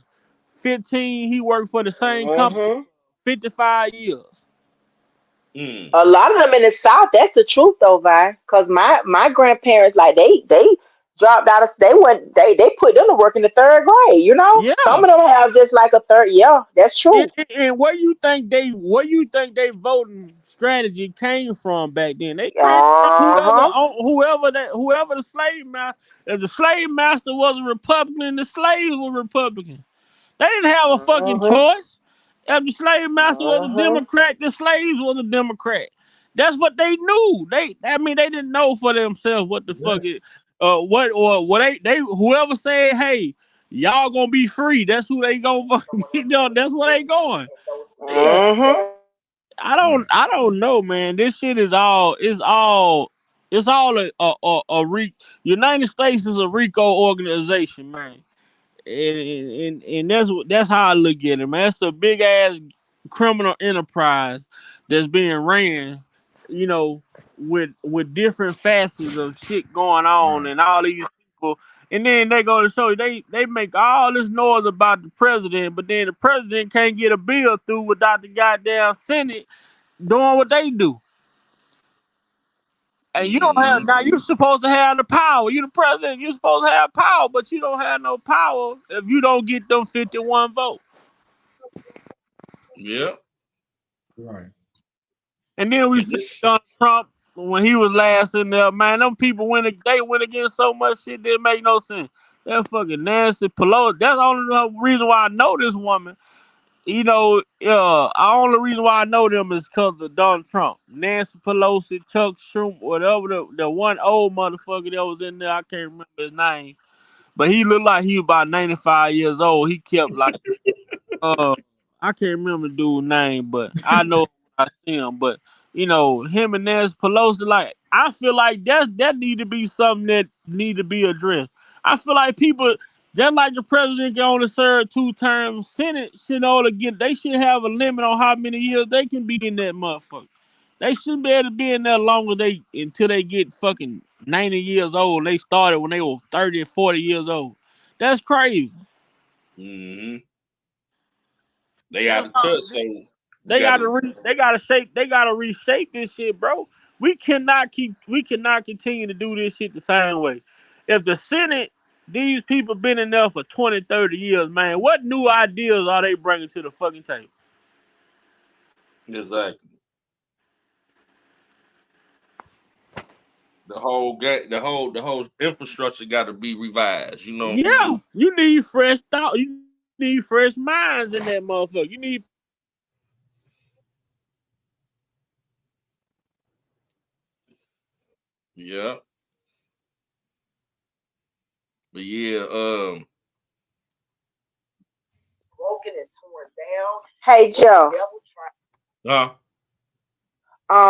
15. He worked for the same company 55 years. A lot of them in the South, that's the truth though, Vi. Cause my grandparents, like they dropped out of they put them to work in the 3rd grade, you know? Yeah. Some of them have just like a third, that's true. And where you think they voting strategy came from back then? They came from whoever the slave master. If the slave master was a Republican, the slaves were Republican. They didn't have a fucking choice. If the slave master was a Democrat, the slaves was a Democrat. That's what they knew. They didn't know for themselves what the fuck it they whoever said, hey, y'all gonna be free. That's who they gonna that's where they going. I don't know, man. This shit is all a United States is a RICO organization, man. And that's how I look at it, man. It's a big ass criminal enterprise that's being ran, you know, with different facets of shit going on and all these people. And then they go to show you they make all this noise about the president, but then the president can't get a bill through without the goddamn Senate doing what they do. And you don't have now. You're supposed to have the power. You're the president. You're supposed to have power, but you don't have no power if you don't get them 51 votes. Yeah. Right. And then we see Donald Trump when he was last in there. Man, them people went against so much shit didn't make no sense. That fucking Nancy Pelosi. That's the only reason why I know this woman. You know, the only reason why I know them is because of Donald Trump. Nancy Pelosi, Chuck Schumer, whatever the one old motherfucker that was in there, I can't remember his name. But he looked like he was about 95 years old. He kept like, I can't remember the dude's name, but I know I see him. But, you know, him and Nancy Pelosi, like, I feel like that need to be something that need to be addressed. I feel like people... Just like the president can only serve 2 terms, Senate should they should have a limit on how many years they can be in that motherfucker. They shouldn't be able to be in there longer until they get fucking 90 years old. They started when they were 30 or 40 years old. That's crazy. Mm-hmm. They out of touch, so they gotta reshape this shit, bro. We cannot continue to do this shit the same way. If the Senate, these people been in there for 20, 30 years, man. What new ideas are they bringing to the fucking table? Exactly. The whole infrastructure got to be revised. You know. Yeah, you need fresh thought. You need fresh minds in that motherfucker. You need Yeah. But yeah, Broken and torn down. Hey Joe.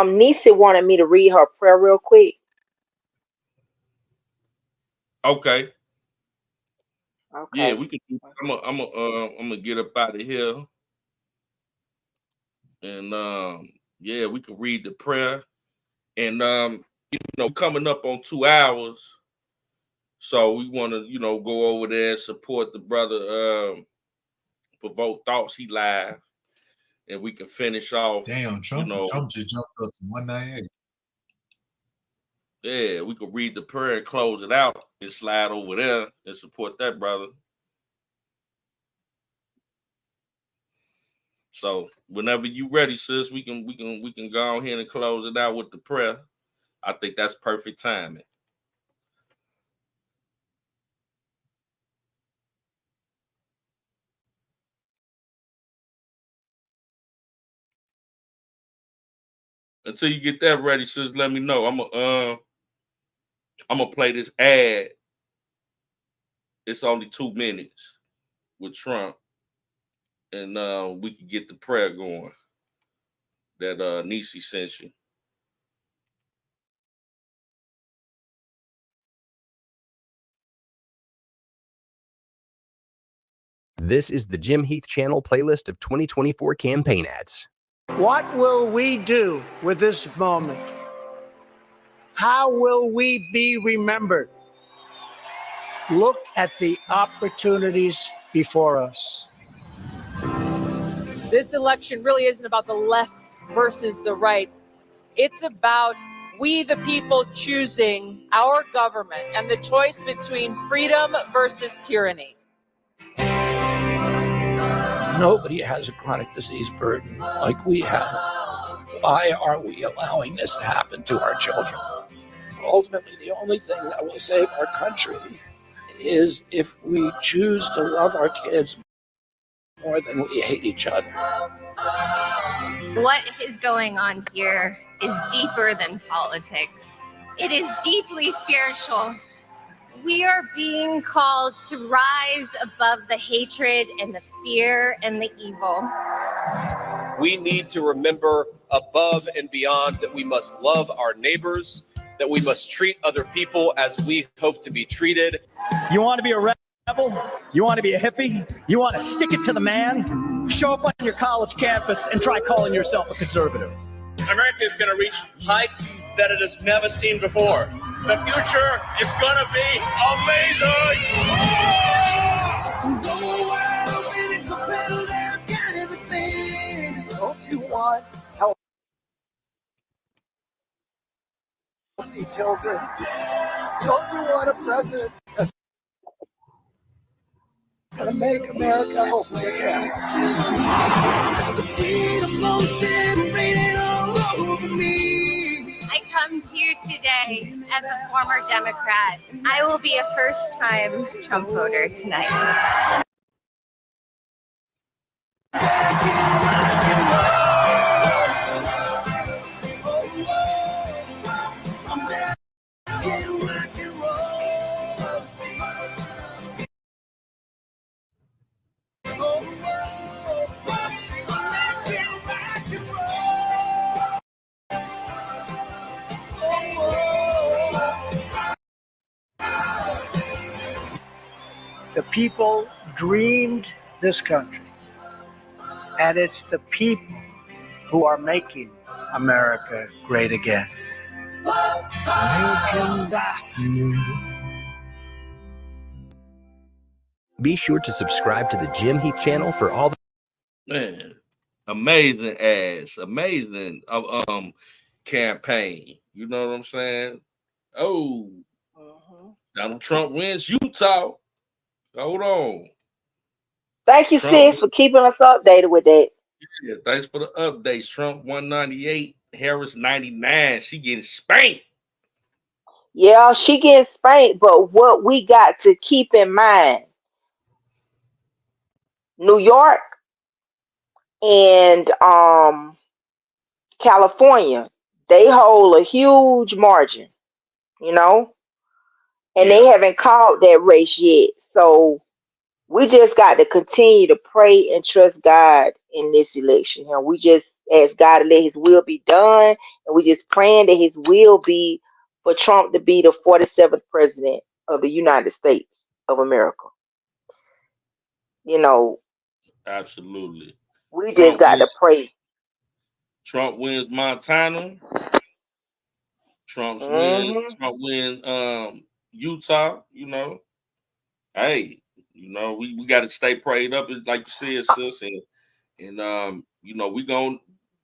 Nisa wanted me to read her prayer real quick. okay. Okay. Yeah, we could. I'm gonna get up out of here, and yeah, we can read the prayer, and coming up on 2 hours, so we want to go over there and support the brother. Provoke Thoughts, he live, and we can finish off. Damn, Trump just jumped up to 198. Yeah, we could read the prayer and close it out and slide over there and support that brother. So whenever you ready, sis, we can go ahead and close it out with the prayer. I think that's perfect timing. Until you get that ready, sis, let me know. I'm gonna play this ad. It's only 2 minutes with Trump, and we can get the prayer going that Nisi sent you. This is the Jim Heath Channel playlist of 2024 campaign ads. What will we do with this moment? How will we be remembered? Look at the opportunities before us. This election really isn't about the left versus the right. It's about we, the people, choosing our government and the choice between freedom versus tyranny. Nobody has a chronic disease burden like we have. Why are we allowing this to happen to our children? Ultimately, the only thing that will save our country is if we choose to love our kids more than we hate each other. What is going on here is deeper than politics. It is deeply spiritual. We are being called to rise above the hatred and the fear and the evil. We need to remember above and beyond that we must love our neighbors, that we must treat other people as we hope to be treated. You want to be a rebel? You want to be a hippie? You want to stick it to the man? Show up on your college campus and try calling yourself a conservative. America is going to reach heights that it has never seen before. The future is going to be amazing. Don't you want healthy children? Don't you want a president that's going to make America healthy again? The seed of motion raining all over me. I come to you today as a former Democrat. I will be a first-time Trump voter tonight. The people dreamed this country, and it's the people who are making America great again. Be sure to subscribe to the Jim Heath Channel for all the Man, amazing ads, amazing campaign. You know what I'm saying? Oh, Donald Trump wins Utah. Hold on. Thank you, Trump, sis, for keeping us updated with that. Yeah, thanks for the updates. Trump 198, Harris 99. She getting spanked. Yeah, she gets spanked, but what we got to keep in mind, New York and California, they hold a huge margin. you know, and Yeah. they haven't called that race yet. So we just got to continue to pray and trust God in this election. You know, we just ask God to let His will be done, and we just praying that His will be for Trump to be the 47th president of the United States of America. You know, Absolutely. we just Trump got to wins. pray. Trump wins Montana. Hmm Trump wins Utah, you know. Hey, you know, we gotta stay prayed up, like you said, sis, and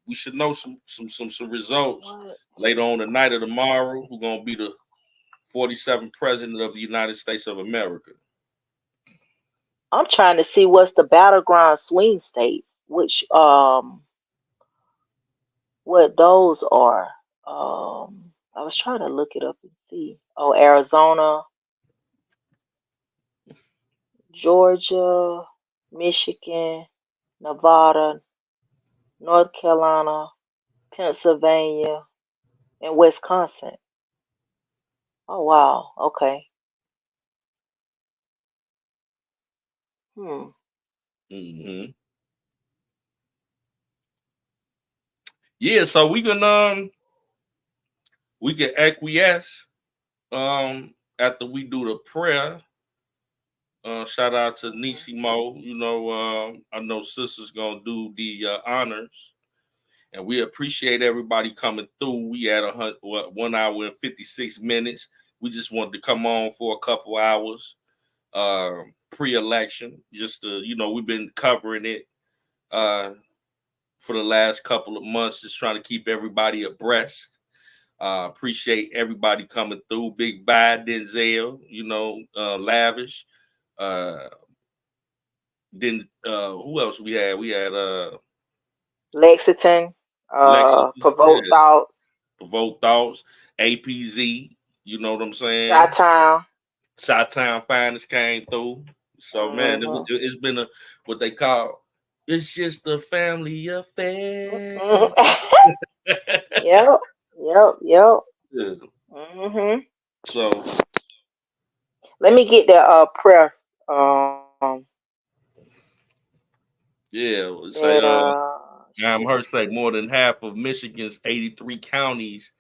we should know some results later on tonight or tomorrow. Who's gonna be the 47th president of the United States of America? I'm trying to see what's the battleground swing states, which what those are. I was trying to look it up and see. Oh, Arizona, Georgia, Michigan, Nevada, North Carolina, Pennsylvania, and Wisconsin. Oh wow. Okay. Hmm. Mm-hmm. Yeah, so we can acquiesce after we do the prayer. Shout out to Nisimo. You know, I know Sister's gonna do the honors, and we appreciate everybody coming through. We had 1 hour and 56 minutes. We just wanted to come on for a couple hours pre-election, just to, you know, we've been covering it for the last couple of months, just trying to keep everybody abreast. Appreciate everybody coming through. Big Vibe, Denzel, you know, Lavish. Then who else we had? We had Lexington, Lexington, Provoke yeah, Thoughts, Provoke Thoughts, APZ, you know what I'm saying? Chi-Town. Chi-Town Finest came through. So man, Hmm it's been a what they call, it's just a family affair. Yep. Yep. Yep. Yeah. hmm So Let me get the prayer. yeah, say That I'm heard say more than half of Michigan's 83 counties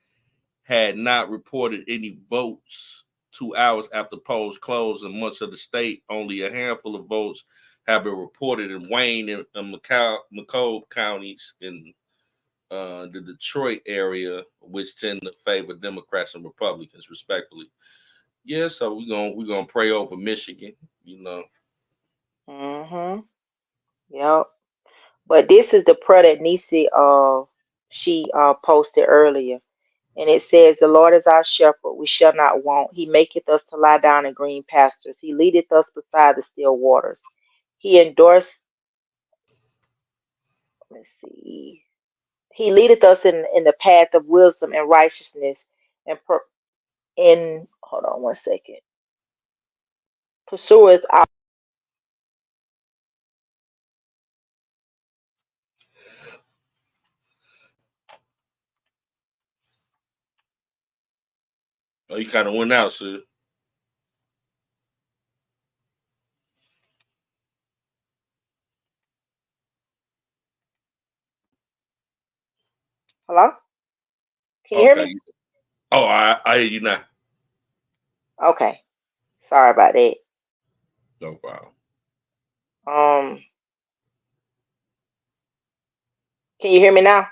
had not reported any votes 2 hours after polls closed. In much of the state, only a handful of votes have been reported in Wayne and McComb counties in the Detroit area, which tend to favor Democrats and Republicans, respectfully. Yeah, so we're gonna pray over Michigan, you know. Yep. But this is the prayer that Nisi she posted earlier. And it says, "The Lord is our shepherd, we shall not want. He maketh us to lie down in green pastures. He leadeth us beside the still waters. He endorsed, let's see. He leadeth us in the path of wisdom and righteousness, and hold on one second. Pursueth our." Oh, you kind of went out, sir. Hello? Can you hear Okay. me? Oh, I hear you now. Okay. Sorry about that. No problem. Can you hear me now?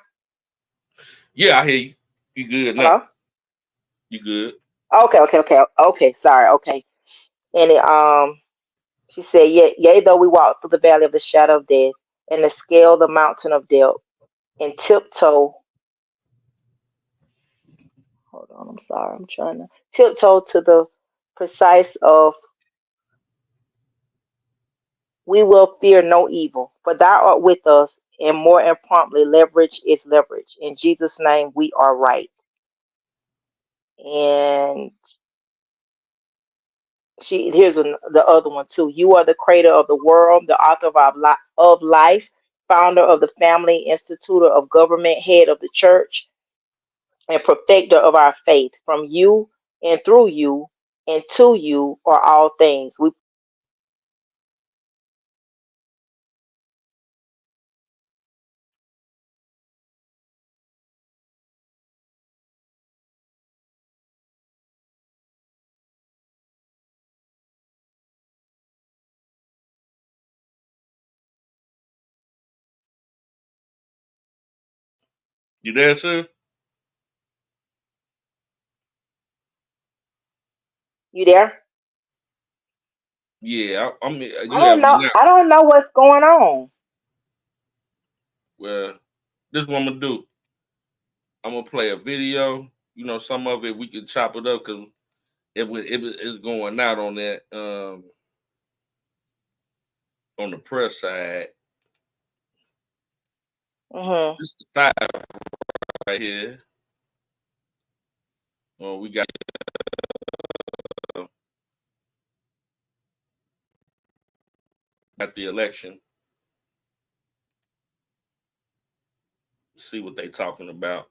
Yeah, I hear you. You good now? Hello? You good? Okay. Sorry. Okay. And she said, yea, though we walk through the valley of the shadow of death, and to scale the mountain of death, and tiptoe. Hold on, I'm sorry. I'm trying to tiptoe to the precise of, we will fear no evil, for thou art with us, and more and promptly leverage is leverage. In Jesus' name, we are right. And here's the other one too. You are the creator of the world, the author of life, founder of the family, institutor of government, head of the church, and perfecter of our faith. From you and through you and to you are all things. We You there, sir? You there? Yeah, I mean, I you don't have me know. now. I don't know what's going on. Well, this is what I'm gonna do. I'm gonna play a video. You know, some of it we can chop it up because it's going out on that on the press side. This is the 5 right here. Oh, we got the election. See what they talking about.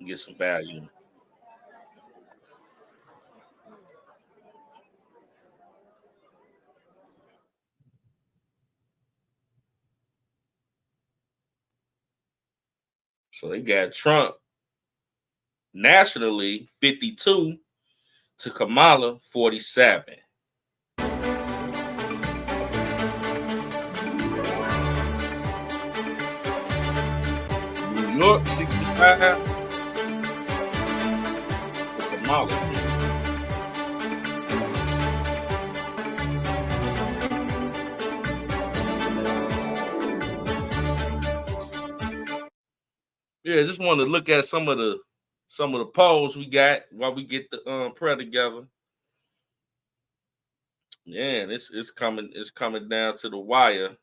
Get some value. So they got Trump nationally 52 to Kamala 47. New York 65 to Kamala. Yeah, just wanted to look at some of the polls we got while we get the prayer together. Yeah, it's coming down to the wire.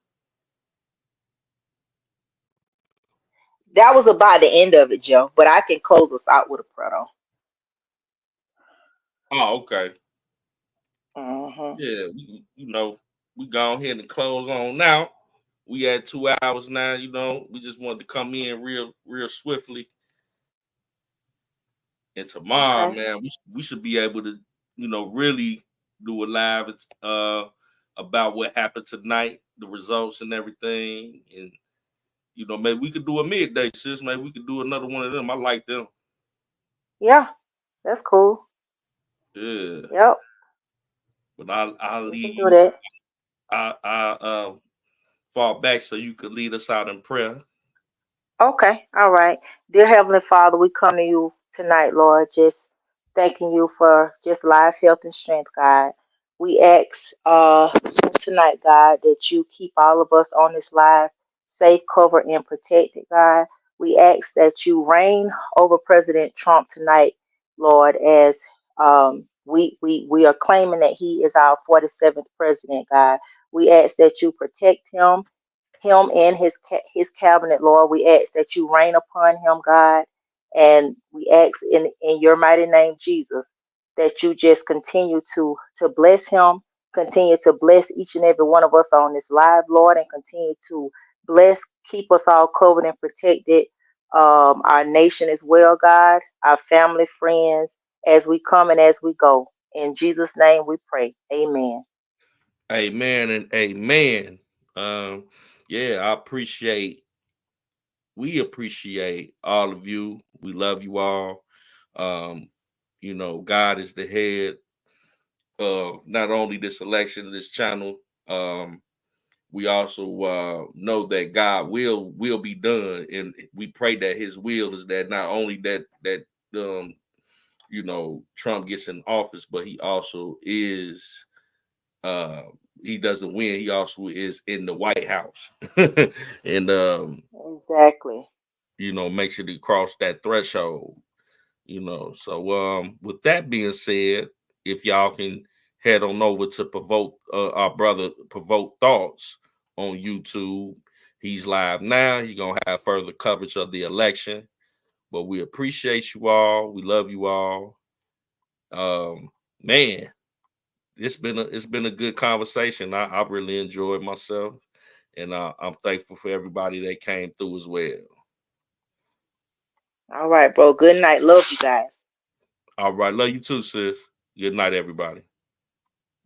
That was about the end of it, Joe. But I can close us out with a prayer though. Oh, okay. Mm-hmm. Yeah, we go ahead and close on now. We had 2 hours now. We just wanted to come in real swiftly. And tomorrow, Okay. man, we should be able to, really do a live about what happened tonight, the results and everything. And maybe we could do a midday, sis. Maybe we could do another one of them. I like them. Yeah, that's cool. Yeah. Yep. But I'll We leave can do you. that. I fall back so you could lead us out in prayer. Okay. All right. Dear Heavenly Father, we come to you tonight, Lord, just thanking you for just life, health, and strength, God. We ask tonight, God, that you keep all of us on this live safe, covered, and protected, God. We ask that you reign over President Trump tonight, Lord, as we are claiming that he is our 47th president, God. We ask that you protect him and his cabinet, Lord. We ask that you reign upon him, God, and we ask in your mighty name, Jesus, that you just continue to bless him, continue to bless each and every one of us on this live, Lord, and continue to keep us all covered and protected, our nation as well, God, our family, friends, as we come and as we go. In Jesus' name we pray. Amen. Amen and amen. Yeah, we appreciate all of you. We love you all. God is the head of not only this election, this channel. We also know that God will be done, and we pray that His will is that not only that Trump gets in office, but he also is he doesn't win, he also is in the White House. And Exactly. make sure to cross that threshold. So with that being said, if y'all can head on over to Provoke our brother Provoke Thoughts on YouTube. He's live now. He's gonna have further coverage of the election. But we appreciate you all. We love you all. Man, it's been a good conversation. I really enjoyed myself, and I'm thankful for everybody that came through as well. All right, bro. Good night. Love you guys. All right. Love you too, sis. Good night, everybody.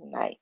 Night.